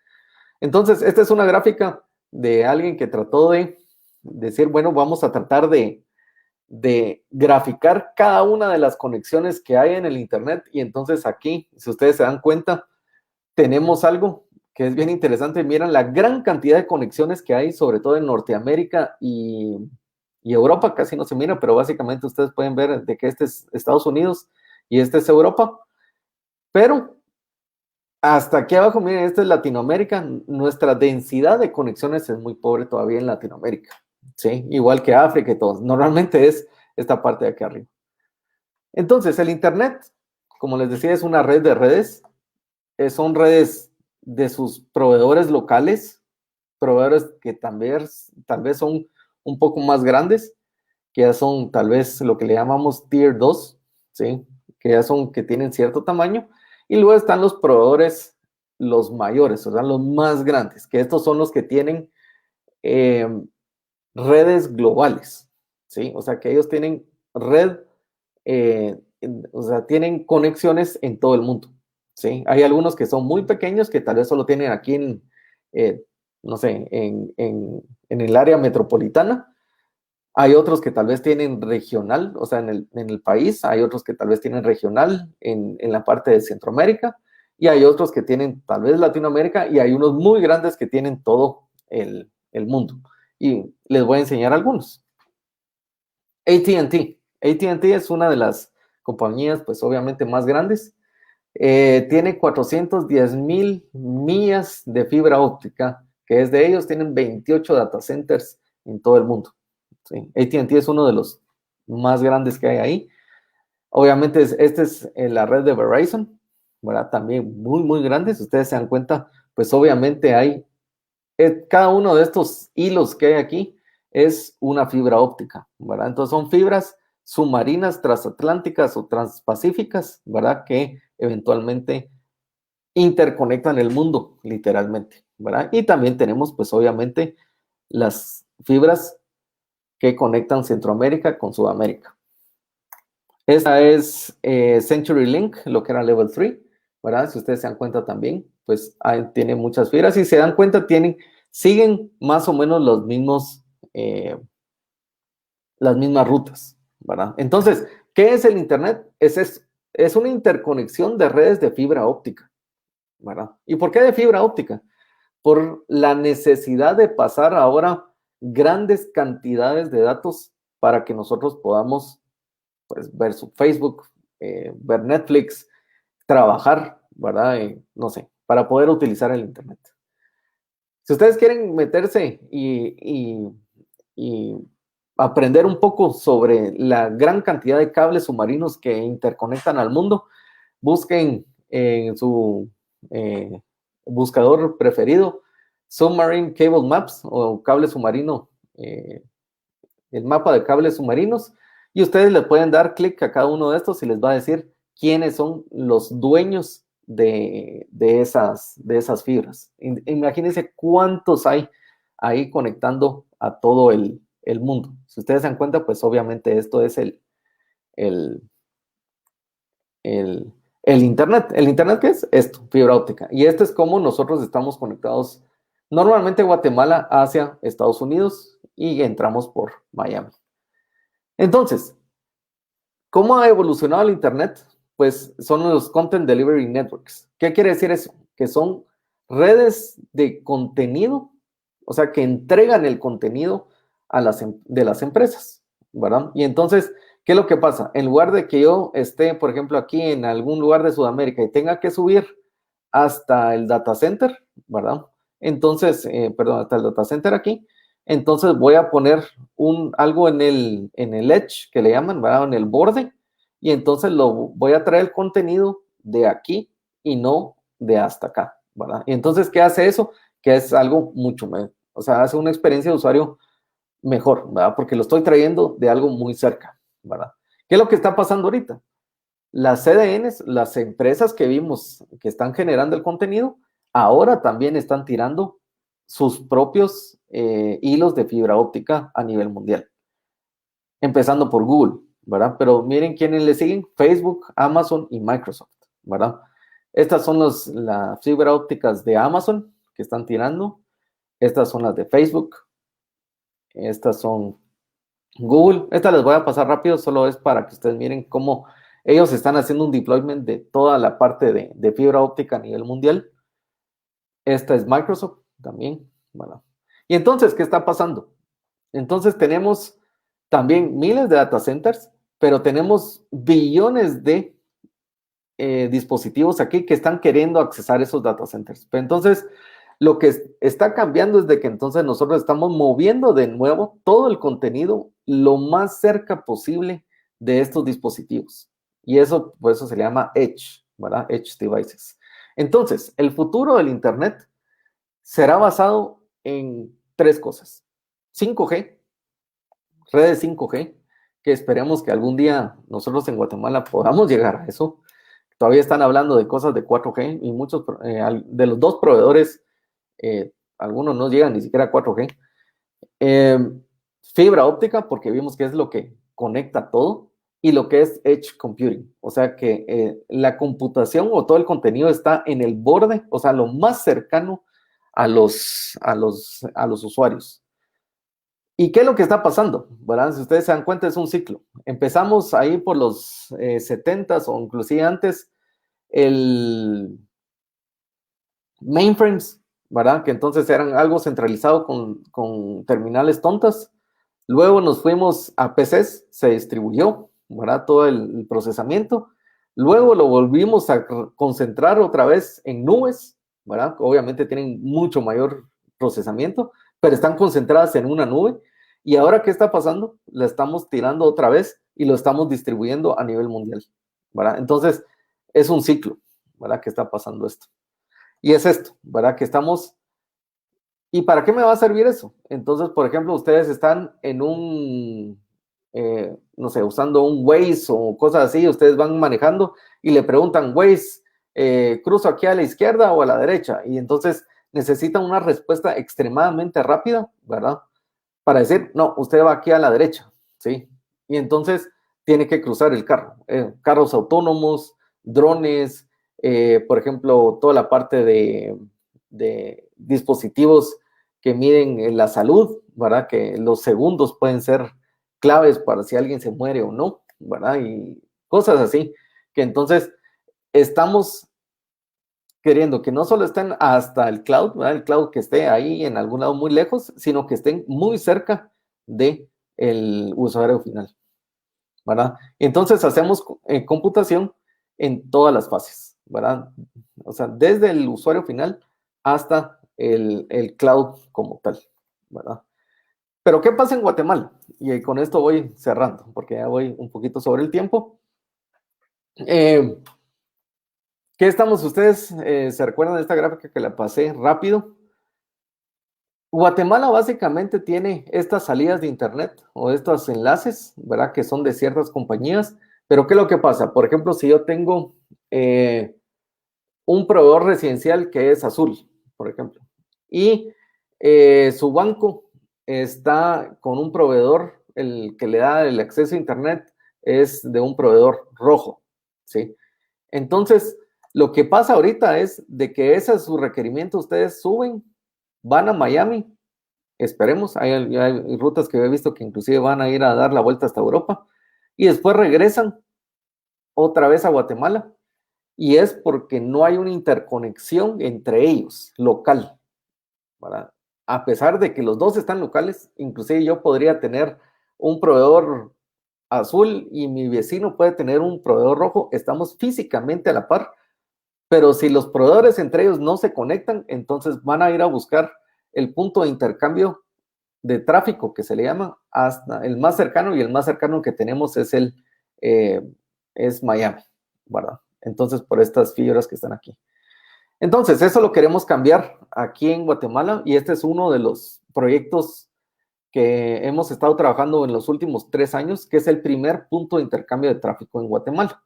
Entonces, esta es una gráfica de alguien que trató de decir, bueno, vamos a tratar de graficar cada una de las conexiones que hay en el internet y entonces aquí, si ustedes se dan cuenta, tenemos algo que es bien interesante. Miren la gran cantidad de conexiones que hay, sobre todo en Norteamérica y Europa, casi no se mira, pero básicamente ustedes pueden ver de que este es Estados Unidos y este es Europa, pero Hasta aquí abajo, miren, esto es Latinoamérica. Nuestra densidad de conexiones es muy pobre todavía en Latinoamérica, ¿sí? Igual que África y todo. Normalmente es esta parte de aquí arriba. Entonces, el Internet, como les decía, es una red de redes. Son redes de sus proveedores locales, proveedores que también, tal vez son un poco más grandes, que ya son tal vez lo que le llamamos Tier 2, ¿sí? Que ya son, que tienen cierto tamaño. Y luego están los proveedores, los mayores, o sea, los más grandes, que estos son los que tienen eh, redes globales, ¿sí? O sea, que ellos tienen red, o sea, tienen conexiones en todo el mundo, ¿sí? Hay algunos que son muy pequeños, que tal vez solo tienen aquí en, no sé, en el área metropolitana. Hay otros que tal vez tienen regional, o sea, en el país. Hay otros que tal vez tienen regional en la parte de Centroamérica. Y hay otros que tienen tal vez Latinoamérica. Y hay unos muy grandes que tienen todo el mundo. Y les voy a enseñar algunos. AT&T. AT&T es una de las compañías, pues obviamente más grandes. Tiene 410,000 millas de fibra óptica, que es de ellos. Tienen 28 data centers en todo el mundo. ¿Sí? AT&T es uno de los más grandes que hay ahí. Obviamente, esta es la red de Verizon, ¿verdad? También muy, muy grande. Si ustedes se dan cuenta, pues obviamente hay, cada uno de estos hilos que hay aquí es una fibra óptica, ¿verdad? Entonces son fibras submarinas, transatlánticas o transpacíficas, ¿verdad? Que eventualmente interconectan el mundo, literalmente, ¿verdad? Y también tenemos, pues obviamente, las fibras que conectan Centroamérica con Sudamérica. Esta es CenturyLink, lo que era Level 3, ¿verdad? Si ustedes se dan cuenta también, pues tiene muchas fibras. Y se dan cuenta, siguen más o menos los mismos, las mismas rutas, ¿verdad? Entonces, ¿qué es el Internet? Es una interconexión de redes de fibra óptica, ¿verdad? ¿Y por qué de fibra óptica? Por la necesidad de pasar ahora grandes cantidades de datos para que nosotros podamos, pues, ver su Facebook, ver Netflix, trabajar, ¿verdad? No sé, para poder utilizar el Internet. Si ustedes quieren meterse y aprender un poco sobre la gran cantidad de cables submarinos que interconectan al mundo, busquen en su buscador preferido Submarine Cable Maps o cable submarino, el mapa de cables submarinos, y ustedes le pueden dar clic a cada uno de estos y les va a decir quiénes son los dueños de esas fibras. Imagínense cuántos hay ahí conectando a todo el mundo. Si ustedes se dan cuenta, pues obviamente esto es el, el Internet. ¿El Internet qué es? Esto, fibra óptica. Y este es como nosotros estamos conectados normalmente Guatemala hacia Estados Unidos y entramos por Miami. Entonces, ¿cómo ha evolucionado el Internet? Pues son los Content Delivery Networks. ¿Qué quiere decir eso? Que son redes de contenido, o sea, que entregan el contenido de las empresas, ¿verdad? Y entonces, ¿qué es lo que pasa? En lugar de que yo esté, por ejemplo, aquí en algún lugar de Sudamérica y tenga que subir hasta el data center, ¿verdad? Entonces, perdón, hasta el data center aquí, entonces voy a poner algo en el edge, que le llaman, ¿verdad? En el borde, y entonces voy a traer el contenido de aquí y no de hasta acá, ¿verdad? Y entonces, ¿qué hace eso? Que es algo mucho mejor, o sea, hace una experiencia de usuario mejor, ¿verdad? Porque lo estoy trayendo de algo muy cerca, ¿verdad? ¿Qué es lo que está pasando ahorita? Las CDNs, las empresas que vimos que están generando el contenido, ahora también están tirando sus propios hilos de fibra óptica a nivel mundial. Empezando por Google, ¿verdad? Pero miren quiénes le siguen: Facebook, Amazon y Microsoft, ¿verdad? Estas son las fibra ópticas de Amazon que están tirando. Estas son las de Facebook. Estas son Google. Estas les voy a pasar rápido, solo es para que ustedes miren cómo ellos están haciendo un deployment de toda la parte de fibra óptica a nivel mundial. Esta es Microsoft también. Bueno. Y entonces, ¿qué está pasando? Entonces tenemos también miles de data centers, pero tenemos billones de dispositivos aquí que están queriendo accesar esos data centers. Pero entonces, lo que está cambiando es de que entonces nosotros estamos moviendo de nuevo todo el contenido lo más cerca posible de estos dispositivos. Y eso, por eso se le llama Edge, ¿verdad? Edge devices. Entonces, el futuro del Internet será basado en 3 cosas. 5G, redes 5G, que esperemos que algún día nosotros en Guatemala podamos llegar a eso. Todavía están hablando de cosas de 4G y muchos de los 2 proveedores, algunos no llegan ni siquiera a 4G. Fibra óptica, porque vimos que es lo que conecta todo, y lo que es Edge Computing, o sea que la computación o todo el contenido está en el borde, o sea, lo más cercano a los usuarios. ¿Y qué es lo que está pasando? ¿Verdad? Si ustedes se dan cuenta, es un ciclo. Empezamos ahí por los 70s o inclusive antes, el mainframes, ¿verdad? Que entonces eran algo centralizado con terminales tontas. Luego nos fuimos a PCs, se distribuyó, ¿verdad? Todo el procesamiento. Luego lo volvimos a concentrar otra vez en nubes, ¿verdad? Obviamente tienen mucho mayor procesamiento, pero están concentradas en una nube. Y ahora, ¿qué está pasando? La estamos tirando otra vez y lo estamos distribuyendo a nivel mundial, ¿verdad? Entonces, es un ciclo, ¿verdad? Que está pasando esto. Y es esto, ¿verdad? Que estamos... ¿Y para qué me va a servir eso? Entonces, por ejemplo, ustedes están en un, no sé, usando un Waze o cosas así, ustedes van manejando y le preguntan, Waze, ¿cruzo aquí a la izquierda o a la derecha? Y entonces necesitan una respuesta extremadamente rápida, ¿verdad? Para decir, no, usted va aquí a la derecha, ¿sí? Y entonces tiene que cruzar el carro. Carros autónomos, drones, por ejemplo, toda la parte de dispositivos que miden la salud, ¿verdad? Que los segundos pueden ser claves para si alguien se muere o no, ¿verdad? Y cosas así, que entonces estamos queriendo que no solo estén hasta el cloud, ¿verdad? El cloud que esté ahí en algún lado muy lejos, sino que estén muy cerca del usuario final, ¿verdad? Entonces hacemos computación en todas las fases, ¿verdad? O sea, desde el usuario final hasta el cloud como tal, ¿verdad? Pero ¿qué pasa en Guatemala? Y con esto voy cerrando, porque ya voy un poquito sobre el tiempo. ¿Qué estamos ustedes? ¿Se recuerdan de esta gráfica que la pasé rápido? Guatemala básicamente tiene estas salidas de internet o estos enlaces, ¿verdad? Que son de ciertas compañías. Pero ¿qué es lo que pasa? Por ejemplo, si yo tengo un proveedor residencial que es Azul, por ejemplo, y su banco está con un proveedor, el que le da el acceso a internet es de un proveedor rojo, ¿sí? Entonces, lo que pasa ahorita es de que ese es su requerimiento, ustedes suben, van a Miami, esperemos, hay rutas que he visto que inclusive van a ir a dar la vuelta hasta Europa, y después regresan otra vez a Guatemala, y es porque no hay una interconexión entre ellos, local, ¿verdad? A pesar de que los dos están locales, inclusive yo podría tener un proveedor azul y mi vecino puede tener un proveedor rojo, estamos físicamente a la par, pero si los proveedores entre ellos no se conectan, entonces van a ir a buscar el punto de intercambio de tráfico que se le llama hasta el más cercano, y el más cercano que tenemos es es Miami, ¿verdad? Entonces, por estas fibras que están aquí. Entonces, eso lo queremos cambiar aquí en Guatemala, y este es uno de los proyectos que hemos estado trabajando en los últimos 3 años, que es el primer punto de intercambio de tráfico en Guatemala.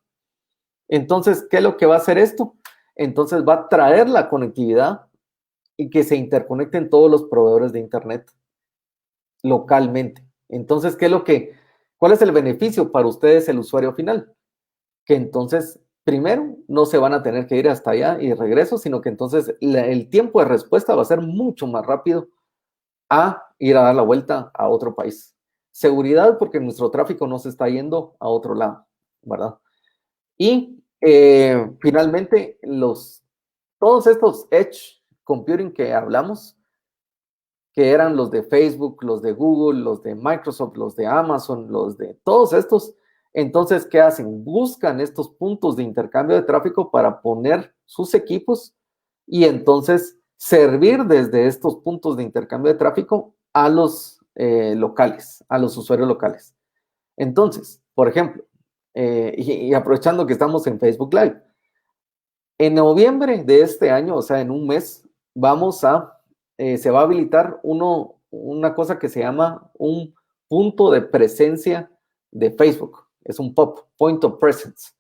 Entonces, ¿qué es lo que va a hacer esto? Entonces va a traer la conectividad y que se interconecten todos los proveedores de internet localmente. Entonces, ¿cuál es el beneficio para ustedes, el usuario final? Que entonces, primero, no se van a tener que ir hasta allá y de regreso, sino que entonces el tiempo de respuesta va a ser mucho más rápido a ir a dar la vuelta a otro país. Seguridad, porque nuestro tráfico no se está yendo a otro lado, ¿verdad? Y finalmente, todos estos Edge Computing que hablamos, que eran los de Facebook, los de Google, los de Microsoft, los de Amazon, los de todos estos, Entonces, ¿qué hacen? Buscan estos puntos de intercambio de tráfico para poner sus equipos y entonces servir desde estos puntos de intercambio de tráfico a los locales, a los usuarios locales. Entonces, por ejemplo, y aprovechando que estamos en Facebook Live, en noviembre de este año, o sea, en un mes, se va a habilitar una cosa que se llama un punto de presencia de Facebook. Es un POP, Point of Presence.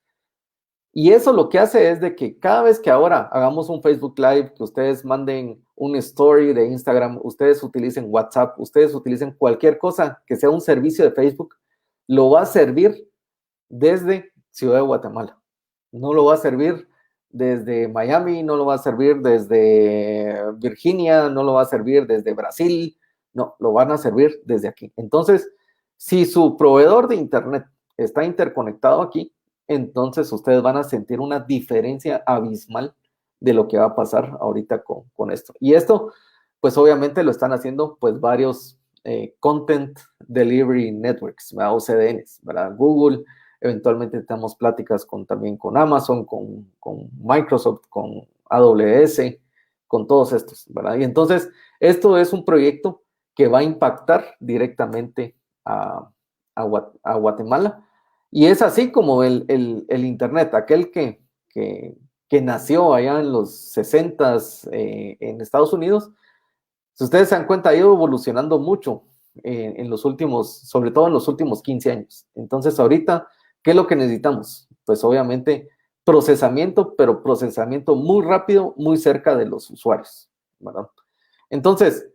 Y eso lo que hace es de que cada vez que ahora hagamos un Facebook Live, que ustedes manden un story de Instagram, ustedes utilicen WhatsApp, ustedes utilicen cualquier cosa que sea un servicio de Facebook, lo va a servir desde Ciudad de Guatemala. No lo va a servir desde Miami, no lo va a servir desde Virginia, no lo va a servir desde Brasil, no, lo van a servir desde aquí. Entonces, si su proveedor de Internet está interconectado aquí, entonces ustedes van a sentir una diferencia abismal de lo que va a pasar ahorita con esto. Y esto, pues obviamente lo están haciendo pues varios Content Delivery Networks, ¿verdad? O CDNs, ¿verdad? Google, eventualmente tenemos pláticas también con Amazon, con Microsoft, con AWS, con todos estos, ¿verdad? Y entonces, esto es un proyecto que va a impactar directamente a Guatemala. Y es así como el Internet, aquel que nació allá en los 60s en Estados Unidos, si ustedes se dan cuenta, ha ido evolucionando mucho en los últimos, sobre todo en los últimos 15 años. Entonces, ahorita, ¿qué es lo que necesitamos? Pues obviamente procesamiento, pero procesamiento muy rápido, muy cerca de los usuarios, ¿verdad? Entonces,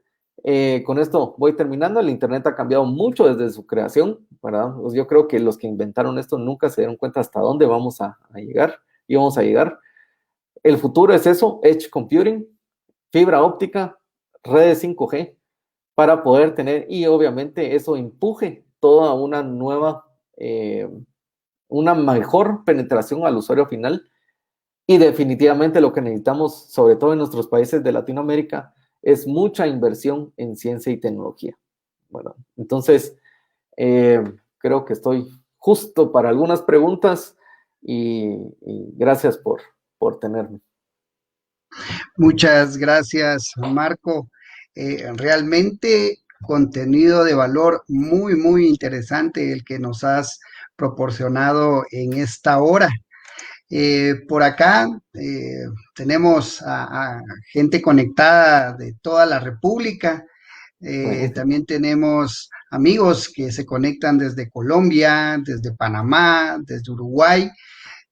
con esto voy terminando. El Internet ha cambiado mucho desde su creación, ¿verdad? Pues yo creo que los que inventaron esto nunca se dieron cuenta hasta dónde vamos a llegar y vamos a llegar. El futuro es eso, Edge Computing, fibra óptica, redes 5G, para poder tener, y obviamente eso empuje toda una nueva, una mejor penetración al usuario final. Y definitivamente lo que necesitamos, sobre todo en nuestros países de Latinoamérica, es mucha inversión en ciencia y tecnología. Bueno, entonces, creo que estoy justo para algunas preguntas y gracias por tenerme. Muchas gracias, Marco. Realmente contenido de valor muy, muy interesante el que nos has proporcionado en esta hora. Por acá tenemos a gente conectada de toda la República. También tenemos amigos que se conectan desde Colombia, desde Panamá, desde Uruguay,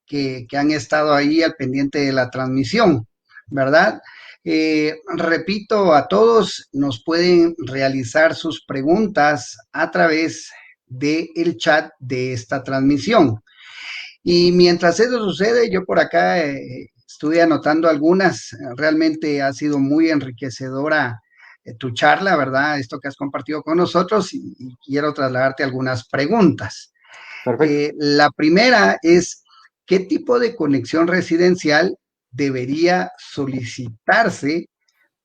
que han estado ahí al pendiente de la transmisión, ¿verdad? Repito a todos, nos pueden realizar sus preguntas a través del chat de esta transmisión. Y mientras eso sucede, yo por acá estuve anotando algunas. Realmente ha sido muy enriquecedora tu charla, ¿verdad? Esto que has compartido con nosotros y quiero trasladarte algunas preguntas. Perfecto. La primera es, ¿qué tipo de conexión residencial debería solicitarse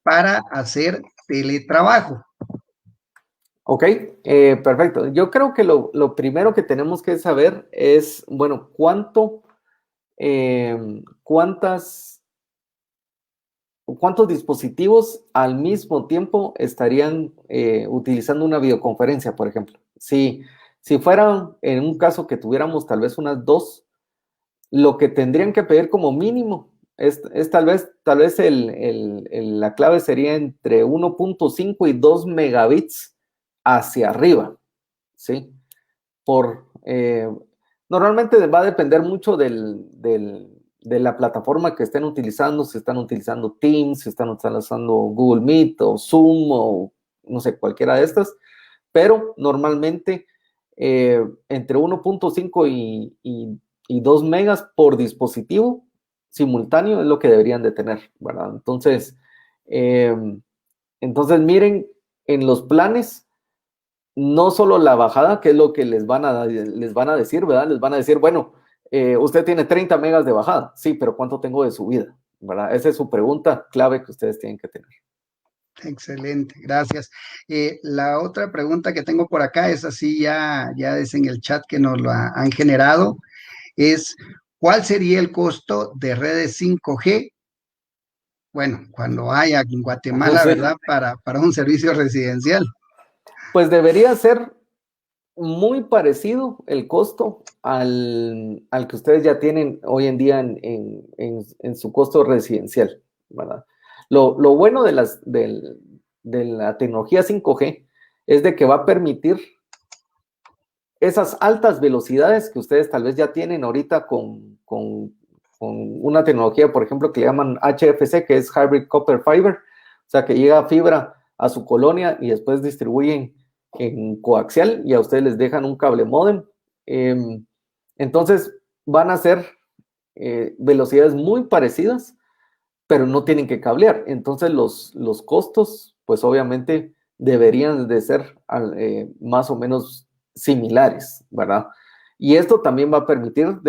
para hacer teletrabajo? Ok, perfecto. Yo creo que lo primero que tenemos que saber es, bueno, cuántos dispositivos al mismo tiempo estarían utilizando una videoconferencia, por ejemplo. Si fuera en un caso que tuviéramos tal vez unas dos, lo que tendrían que pedir como mínimo es tal vez la clave sería entre 1.5 y 2 megabits hacia arriba, ¿sí? Normalmente va a depender mucho de la plataforma que estén utilizando, si están utilizando Teams, si están utilizando Google Meet o Zoom o no sé, cualquiera de estas, pero normalmente entre 1.5 y 2 megas por dispositivo simultáneo es lo que deberían de tener, ¿verdad? Entonces miren, en los planes, no solo la bajada, que es lo que les van a decir, ¿verdad? Les van a decir, bueno, usted tiene 30 megas de bajada, sí, pero ¿cuánto tengo de subida? ¿Verdad? Esa es su pregunta clave que ustedes tienen que tener. Excelente, gracias. La otra pregunta que tengo por acá es así, ya es en el chat que nos la han generado, es ¿cuál sería el costo de redes 5G? Bueno, cuando haya en Guatemala, Sí. ¿verdad? Para un servicio residencial. Pues debería ser muy parecido el costo al que ustedes ya tienen hoy en día en su costo residencial, ¿verdad? Lo bueno de la tecnología 5G es de que va a permitir esas altas velocidades que ustedes tal vez ya tienen ahorita con una tecnología, por ejemplo, que le llaman HFC, que es Hybrid Copper Fiber, o sea, que llega fibra a su colonia y después distribuyen en coaxial y a ustedes les dejan un cable módem. Entonces, van a ser velocidades muy parecidas, pero no tienen que cablear. Entonces, los costos, pues obviamente deberían de ser más o menos similares, ¿verdad? Y esto también va a permitir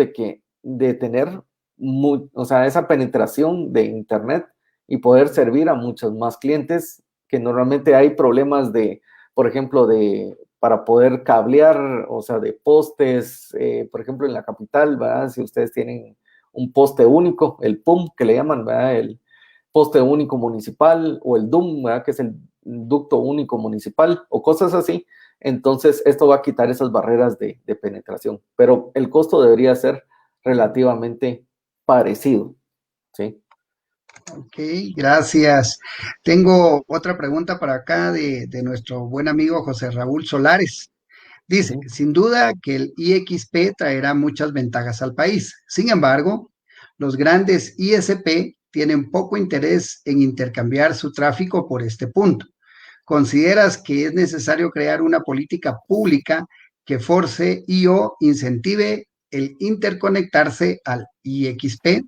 de tener o sea, esa penetración de Internet y poder servir a muchos más clientes que normalmente hay problemas por ejemplo, para poder cablear, o sea, de postes, por ejemplo, en la capital, ¿verdad? Si ustedes tienen un poste único, el PUM que le llaman, ¿verdad? El poste único municipal o el DUM, ¿verdad? Que es el ducto único municipal o cosas así. Entonces, esto va a quitar esas barreras de penetración, pero el costo debería ser relativamente parecido, ¿sí? Ok, gracias. Tengo otra pregunta para acá de nuestro buen amigo José Raúl Solares. Uh Dice, -huh. sin duda que el IXP traerá muchas ventajas al país. Sin embargo, los grandes ISP tienen poco interés en intercambiar su tráfico por este punto. ¿Consideras que es necesario crear una política pública que force y o incentive el interconectarse al IXP?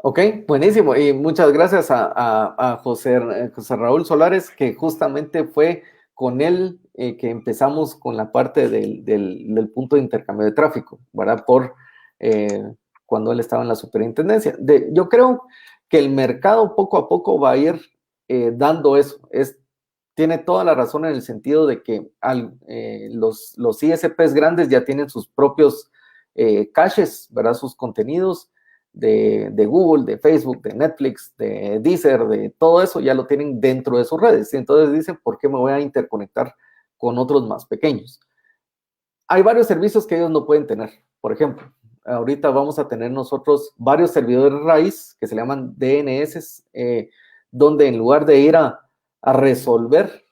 Ok, buenísimo. Y muchas gracias a José Raúl Solares, que justamente fue con él que empezamos con la parte del punto de intercambio de tráfico, ¿verdad? Eh, cuando él estaba en la superintendencia. Yo creo que el mercado poco a poco va a ir dando eso. Tiene toda la razón en el sentido de que los ISPs grandes ya tienen sus propios caches, ¿verdad? Sus contenidos de Google, de Facebook, de Netflix, de Deezer, de todo eso, ya lo tienen dentro de sus redes. Y entonces dicen, ¿por qué me voy a interconectar con otros más pequeños? Hay varios servicios que ellos no pueden tener. Por ejemplo, ahorita vamos a tener nosotros varios servidores raíz que se llaman DNS, donde en lugar de ir a resolver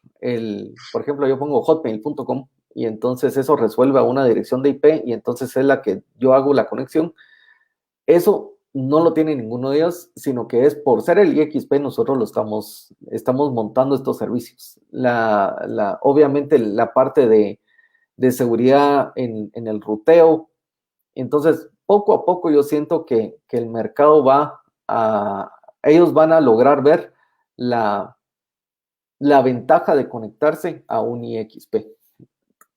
por ejemplo, yo pongo hotmail.com y entonces eso resuelve a una dirección de IP y entonces es la que yo hago la conexión. Eso no lo tiene ninguno de ellos, sino que es por ser el IXP, nosotros estamos montando estos servicios. Obviamente la parte de seguridad en el ruteo. Entonces, poco a poco yo siento que el mercado ellos van a lograr ver la ventaja de conectarse a un IXP.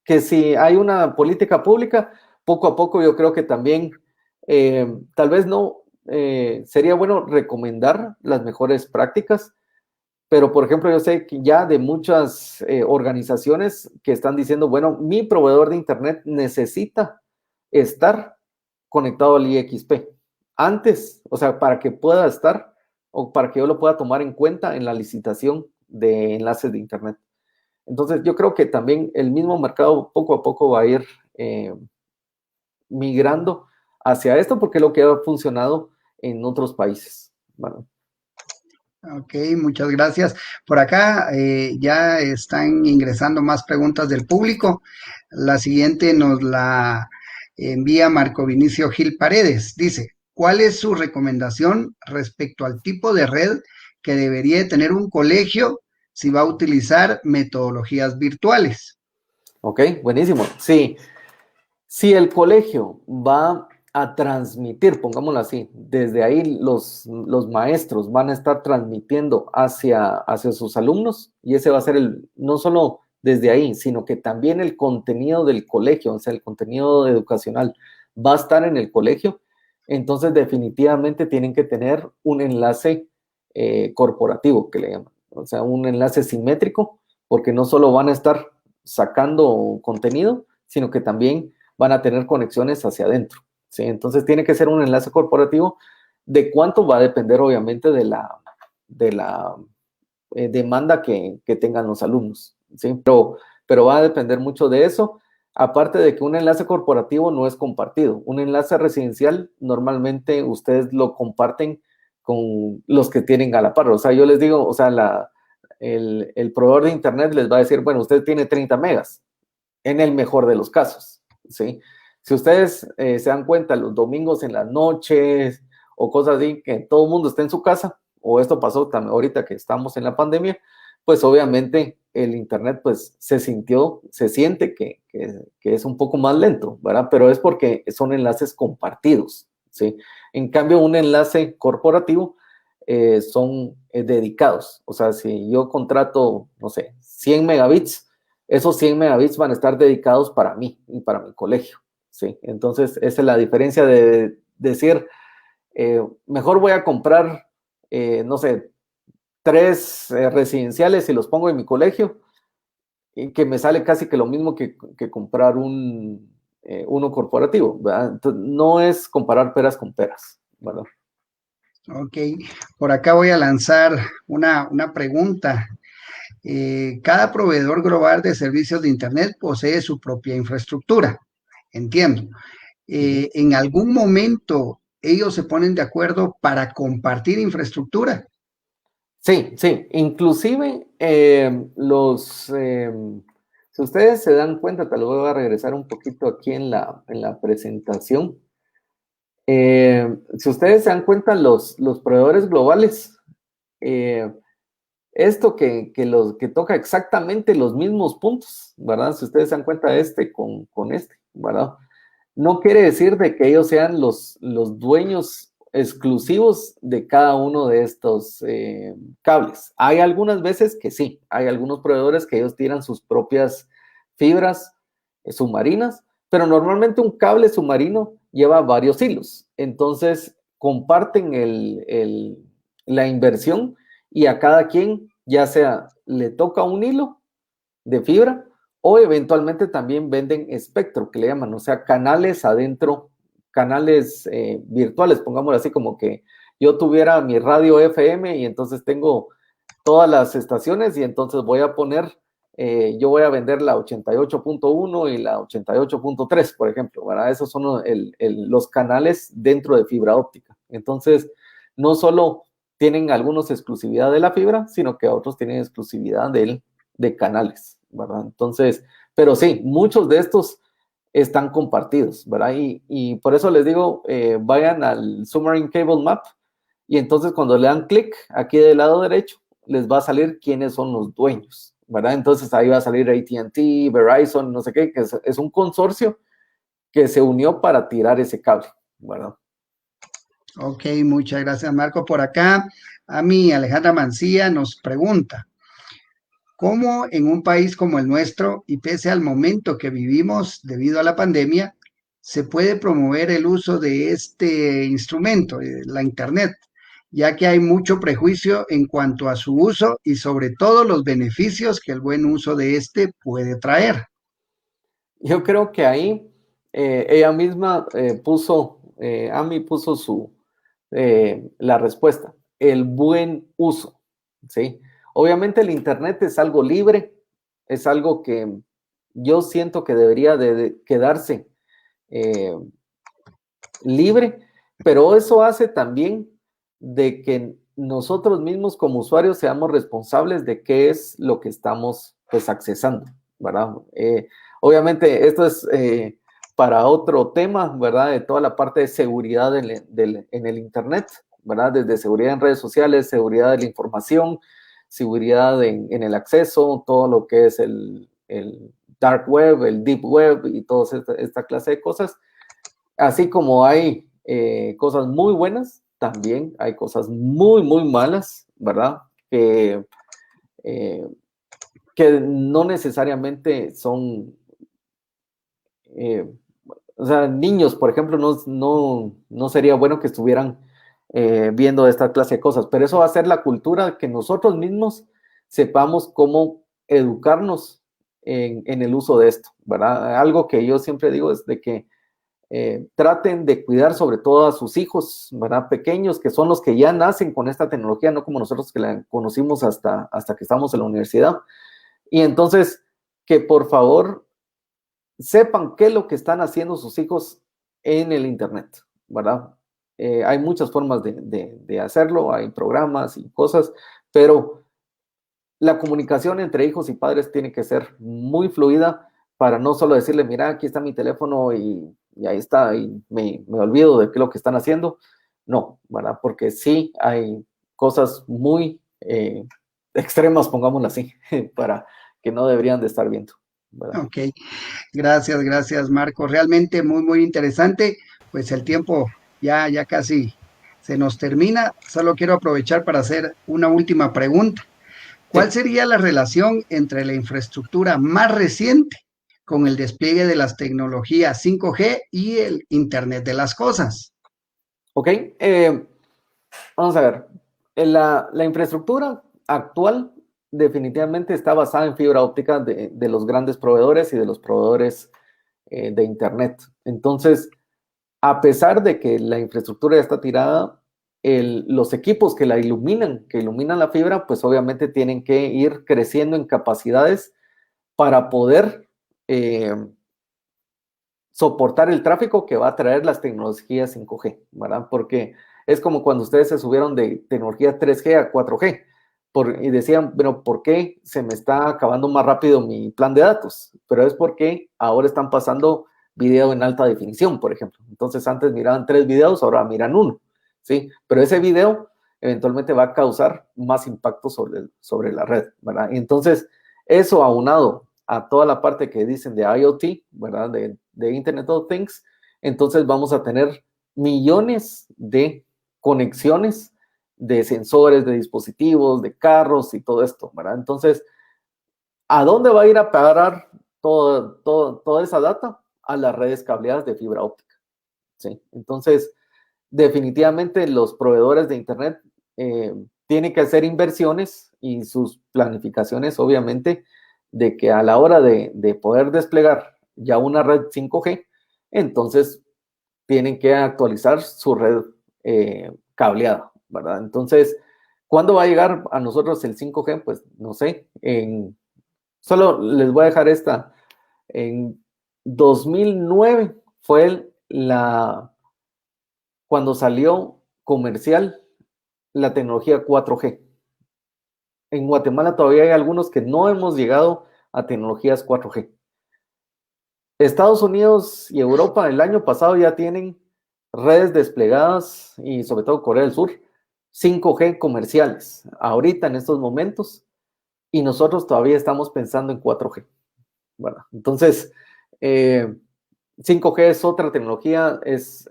Que si hay una política pública, poco a poco yo creo que también, tal vez no, sería bueno recomendar las mejores prácticas, pero por ejemplo yo sé que ya de muchas organizaciones que están diciendo, bueno, mi proveedor de internet necesita estar conectado al IXP antes, o sea, para que pueda estar o para que yo lo pueda tomar en cuenta en la licitación de enlaces de internet. Entonces, yo creo que también el mismo mercado poco a poco va a ir migrando hacia esto porque es lo que ha funcionado en otros países. Bueno. Ok, muchas gracias. Por acá ya están ingresando más preguntas del público. La siguiente nos la envía Marco Vinicio Gil Paredes. Dice, ¿cuál es su recomendación respecto al tipo de red que debería tener un colegio si va a utilizar metodologías virtuales? Ok, buenísimo. Sí, si el colegio va a transmitir, pongámoslo así, desde ahí los maestros van a estar transmitiendo hacia sus alumnos y ese va a ser no solo desde ahí, sino que también el contenido del colegio, o sea, el contenido educacional va a estar en el colegio, entonces definitivamente tienen que tener un enlace corporativo, que le llaman. o sea, un enlace simétrico, porque no solo van a estar sacando contenido, sino que también van a tener conexiones hacia adentro, ¿sí? Entonces tiene que ser un enlace corporativo. ¿De cuánto? Va a depender obviamente de la demanda que tengan los alumnos, ¿sí? Pero va a depender mucho de eso. Aparte de que un enlace corporativo no es compartido. Un enlace residencial normalmente ustedes lo comparten con los que tienen a la par. O sea, yo les digo, o sea, el proveedor de internet les va a decir, bueno, usted tiene 30 megas, en el mejor de los casos, ¿sí? Si ustedes se dan cuenta, los domingos en las noches o cosas así, que todo el mundo está en su casa, o esto pasó también ahorita que estamos en la pandemia, pues obviamente el internet pues se siente que es un poco más lento, ¿verdad? Pero es porque son enlaces compartidos, ¿sí? En cambio, un enlace corporativo son dedicados. O sea, si yo contrato, no sé, 100 megabits, esos 100 megabits van a estar dedicados para mí y para mi colegio, ¿sí? Entonces, esa es la diferencia de decir, mejor voy a comprar, no sé, 3 residenciales y los pongo en mi colegio, y que me sale casi que lo mismo que comprar uno corporativo, ¿verdad? Entonces, no es comparar peras con peras, ¿verdad? Ok, por acá voy a lanzar una pregunta. Cada proveedor global de servicios de Internet posee su propia infraestructura, entiendo. Ujú. En algún momento ellos se ponen de acuerdo para compartir infraestructura. Sí, sí, inclusive si ustedes se dan cuenta, te lo voy a regresar un poquito aquí en la presentación. Si ustedes se dan cuenta, los proveedores globales, eh, esto que toca exactamente los mismos puntos, ¿verdad? Si ustedes se dan cuenta este con este, ¿verdad? No quiere decir de que ellos sean los dueños exclusivos de cada uno de estos cables. Hay algunas veces que sí, hay algunos proveedores que ellos tiran sus propias fibras submarinas, pero normalmente un cable submarino lleva varios hilos. Entonces, comparten la inversión y a cada quien, ya sea le toca un hilo de fibra o eventualmente también venden espectro, que le llaman, o sea, canales adentro, canales virtuales, pongámoslo así, como que yo tuviera mi radio FM y entonces tengo todas las estaciones y entonces voy a poner, yo voy a vender la 88.1 y la 88.3, por ejemplo, ¿verdad? Esos son los canales dentro de fibra óptica. Entonces, no solo tienen algunos exclusividad de la fibra, sino que otros tienen exclusividad de canales, ¿verdad? Entonces, pero sí, muchos de estos están compartidos, ¿verdad? Y por eso les digo, vayan al Submarine Cable Map y entonces cuando le dan clic aquí del lado derecho, les va a salir quiénes son los dueños, ¿verdad? Entonces ahí va a salir AT&T, Verizon, no sé qué, que es un consorcio que se unió para tirar ese cable, ¿verdad? Ok, muchas gracias, Marco. Por acá, a mí, Alejandra Mancía nos pregunta, ¿cómo en un país como el nuestro y pese al momento que vivimos debido a la pandemia, se puede promover el uso de este instrumento, la Internet, ya que hay mucho prejuicio en cuanto a su uso y sobre todo los beneficios que el buen uso de este puede traer? Yo creo que ahí ella misma Ami puso la respuesta, el buen uso, ¿sí? Obviamente el Internet es algo libre, es algo que yo siento que debería de quedarse eh, libre, pero eso hace también de que nosotros mismos como usuarios seamos responsables de qué es lo que estamos pues accesando, ¿verdad? Obviamente esto es para otro tema, ¿verdad? De toda la parte de seguridad en el Internet, ¿verdad? Desde seguridad en redes sociales, seguridad de la información, seguridad en el acceso, todo lo que es el dark web, el deep web y toda esta clase de cosas. Así como hay cosas muy buenas, también hay cosas muy, muy malas, ¿verdad? Eh, que no necesariamente son, eh, o sea, niños, por ejemplo, no sería bueno que estuvieran viendo esta clase de cosas, pero eso va a ser la cultura que nosotros mismos sepamos cómo educarnos en el uso de esto, ¿verdad? Algo que yo siempre digo es de que traten de cuidar sobre todo a sus hijos, ¿verdad? Pequeños, que son los que ya nacen con esta tecnología, no como nosotros que la conocimos hasta que estamos en la universidad. Y entonces, que por favor sepan qué es lo que están haciendo sus hijos en el Internet, ¿verdad? Hay muchas formas de hacerlo, hay programas y cosas, pero la comunicación entre hijos y padres tiene que ser muy fluida para no solo decirle, mira, aquí está mi teléfono y ahí está, y me olvido de qué es lo que están haciendo. No, ¿verdad? Porque sí hay cosas muy extremas, pongámoslo así, para que no deberían de estar viendo, ¿verdad? Ok, gracias, Marco. Realmente muy interesante. Pues el tiempo ya casi se nos termina. Solo quiero aprovechar para hacer una última pregunta. ¿Cuál Sí, sería la relación entre la infraestructura más reciente con el despliegue de las tecnologías 5G y el Internet de las cosas? ok. Vamos a ver. La infraestructura actual definitivamente está basada en fibra óptica de los grandes proveedores y de los proveedores de Internet. Entonces, a pesar de que la infraestructura ya está tirada, los equipos que que iluminan la fibra, pues obviamente tienen que ir creciendo en capacidades para poder soportar el tráfico que va a traer las tecnologías 5G, ¿verdad? Porque es como cuando ustedes se subieron de tecnología 3G a 4G y decían, bueno, ¿por qué se me está acabando más rápido mi plan de datos? Pero es porque ahora están pasando video en alta definición, por ejemplo. Entonces antes miraban 3 videos, ahora miran uno, ¿sí? Pero ese video eventualmente va a causar más impacto sobre la red, ¿verdad? Y entonces eso aunado a toda la parte que dicen de IoT, ¿verdad? De Internet of Things, entonces vamos a tener millones de conexiones de sensores, de dispositivos, de carros y todo esto, ¿verdad? Entonces, ¿a dónde va a ir a parar toda esa data? A las redes cableadas de fibra óptica, ¿sí? Entonces, definitivamente los proveedores de Internet tienen que hacer inversiones y sus planificaciones, obviamente, de que a la hora de poder desplegar ya una red 5G, entonces tienen que actualizar su red cableada, ¿verdad? Entonces, ¿cuándo va a llegar a nosotros el 5G? Pues no sé, solo les voy a dejar esta. En 2009 fue cuando salió comercial la tecnología 4G. En Guatemala todavía hay algunos que no hemos llegado a tecnologías 4G. Estados Unidos y Europa el año pasado ya tienen redes desplegadas y sobre todo Corea del Sur, 5G comerciales, ahorita en estos momentos, y nosotros todavía estamos pensando en 4G. Bueno, entonces, 5G es otra tecnología, es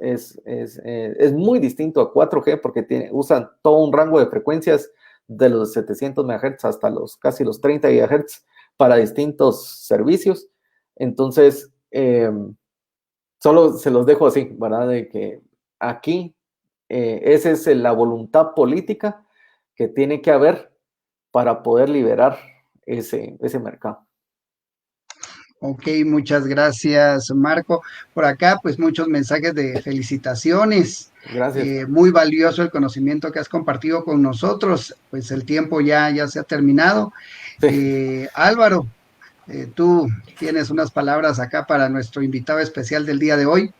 muy distinto a 4G porque usan todo un rango de frecuencias de los 700 MHz hasta casi los 30 GHz para distintos servicios. Entonces, solo se los dejo así, ¿verdad? De que aquí esa es la voluntad política que tiene que haber para poder liberar ese mercado. Ok, muchas gracias, Marco. Por acá, pues muchos mensajes de felicitaciones. Gracias. Muy valioso el conocimiento que has compartido con nosotros. Pues el tiempo ya se ha terminado. Sí. Álvaro, tú tienes unas palabras acá para nuestro invitado especial del día de hoy.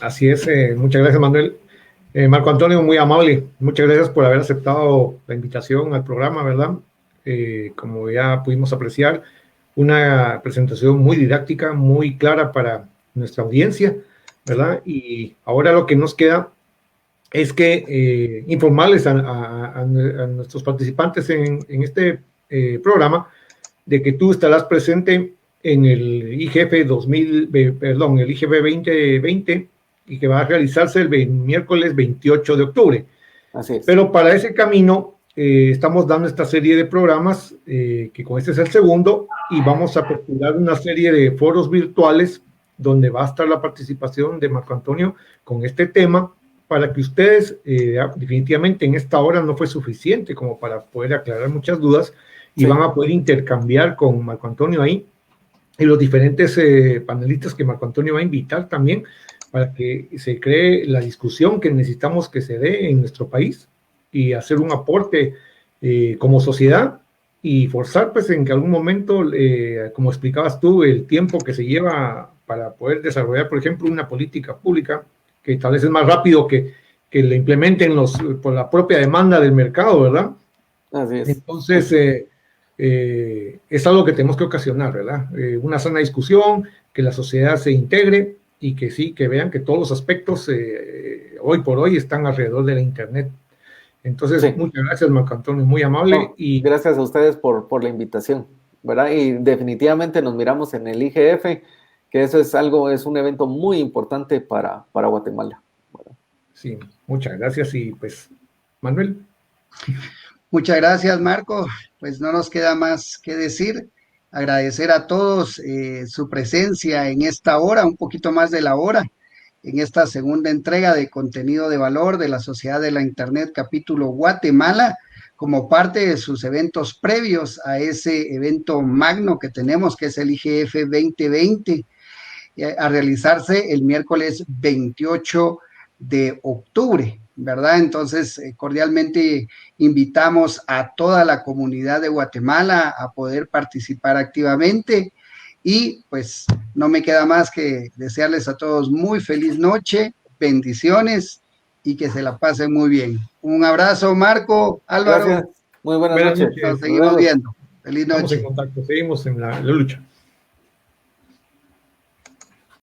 Así es, muchas gracias, Manuel. Marco Antonio, muy amable. Muchas gracias por haber aceptado la invitación al programa, ¿verdad? Como ya pudimos apreciar, una presentación muy didáctica, muy clara para nuestra audiencia, ¿verdad? Y ahora lo que nos queda es que informarles a nuestros participantes en este programa de que tú estarás presente en el IGF 2000, perdón, el IGF 2020 y que va a realizarse el miércoles 28 de octubre. Así es. Pero para ese camino estamos dando esta serie de programas, que con este es el segundo, y vamos a postular una serie de foros virtuales donde va a estar la participación de Marco Antonio con este tema para que ustedes, definitivamente en esta hora no fue suficiente como para poder aclarar muchas dudas, y van a poder intercambiar con Marco Antonio ahí y los diferentes panelistas que Marco Antonio va a invitar también, para que se cree la discusión que necesitamos que se dé en nuestro país y hacer un aporte como sociedad, y forzar pues en que algún momento, como explicabas tú, el tiempo que se lleva para poder desarrollar, por ejemplo, una política pública, que tal vez es más rápido que lo implementen por la propia demanda del mercado, ¿verdad? Así es. Entonces, es algo que tenemos que ocasionar, ¿verdad? Una sana discusión, que la sociedad se integre y que sí, que vean que todos los aspectos hoy por hoy están alrededor de la Internet. Entonces, sí. Muchas gracias, Marco Antonio, muy amable. No, y gracias a ustedes por la invitación, ¿verdad? Y definitivamente nos miramos en el IGF, que eso es un evento muy importante para Guatemala, ¿verdad? Sí, muchas gracias. Y pues, Manuel. Muchas gracias, Marco. Pues no nos queda más que decir. Agradecer a todos su presencia en esta hora, un poquito más de la hora, en esta segunda entrega de contenido de valor de la Sociedad de la Internet capítulo Guatemala, como parte de sus eventos previos a ese evento magno que tenemos, que es el IGF 2020, a realizarse el miércoles 28 de octubre, ¿verdad? Entonces, cordialmente invitamos a toda la comunidad de Guatemala a poder participar activamente, y pues no me queda más que desearles a todos muy feliz noche, bendiciones y que se la pasen muy bien. Un abrazo, Marco, Álvaro. Gracias. Muy buenas noches. Nos seguimos viendo. Feliz noche. Estamos en contacto, seguimos en la lucha.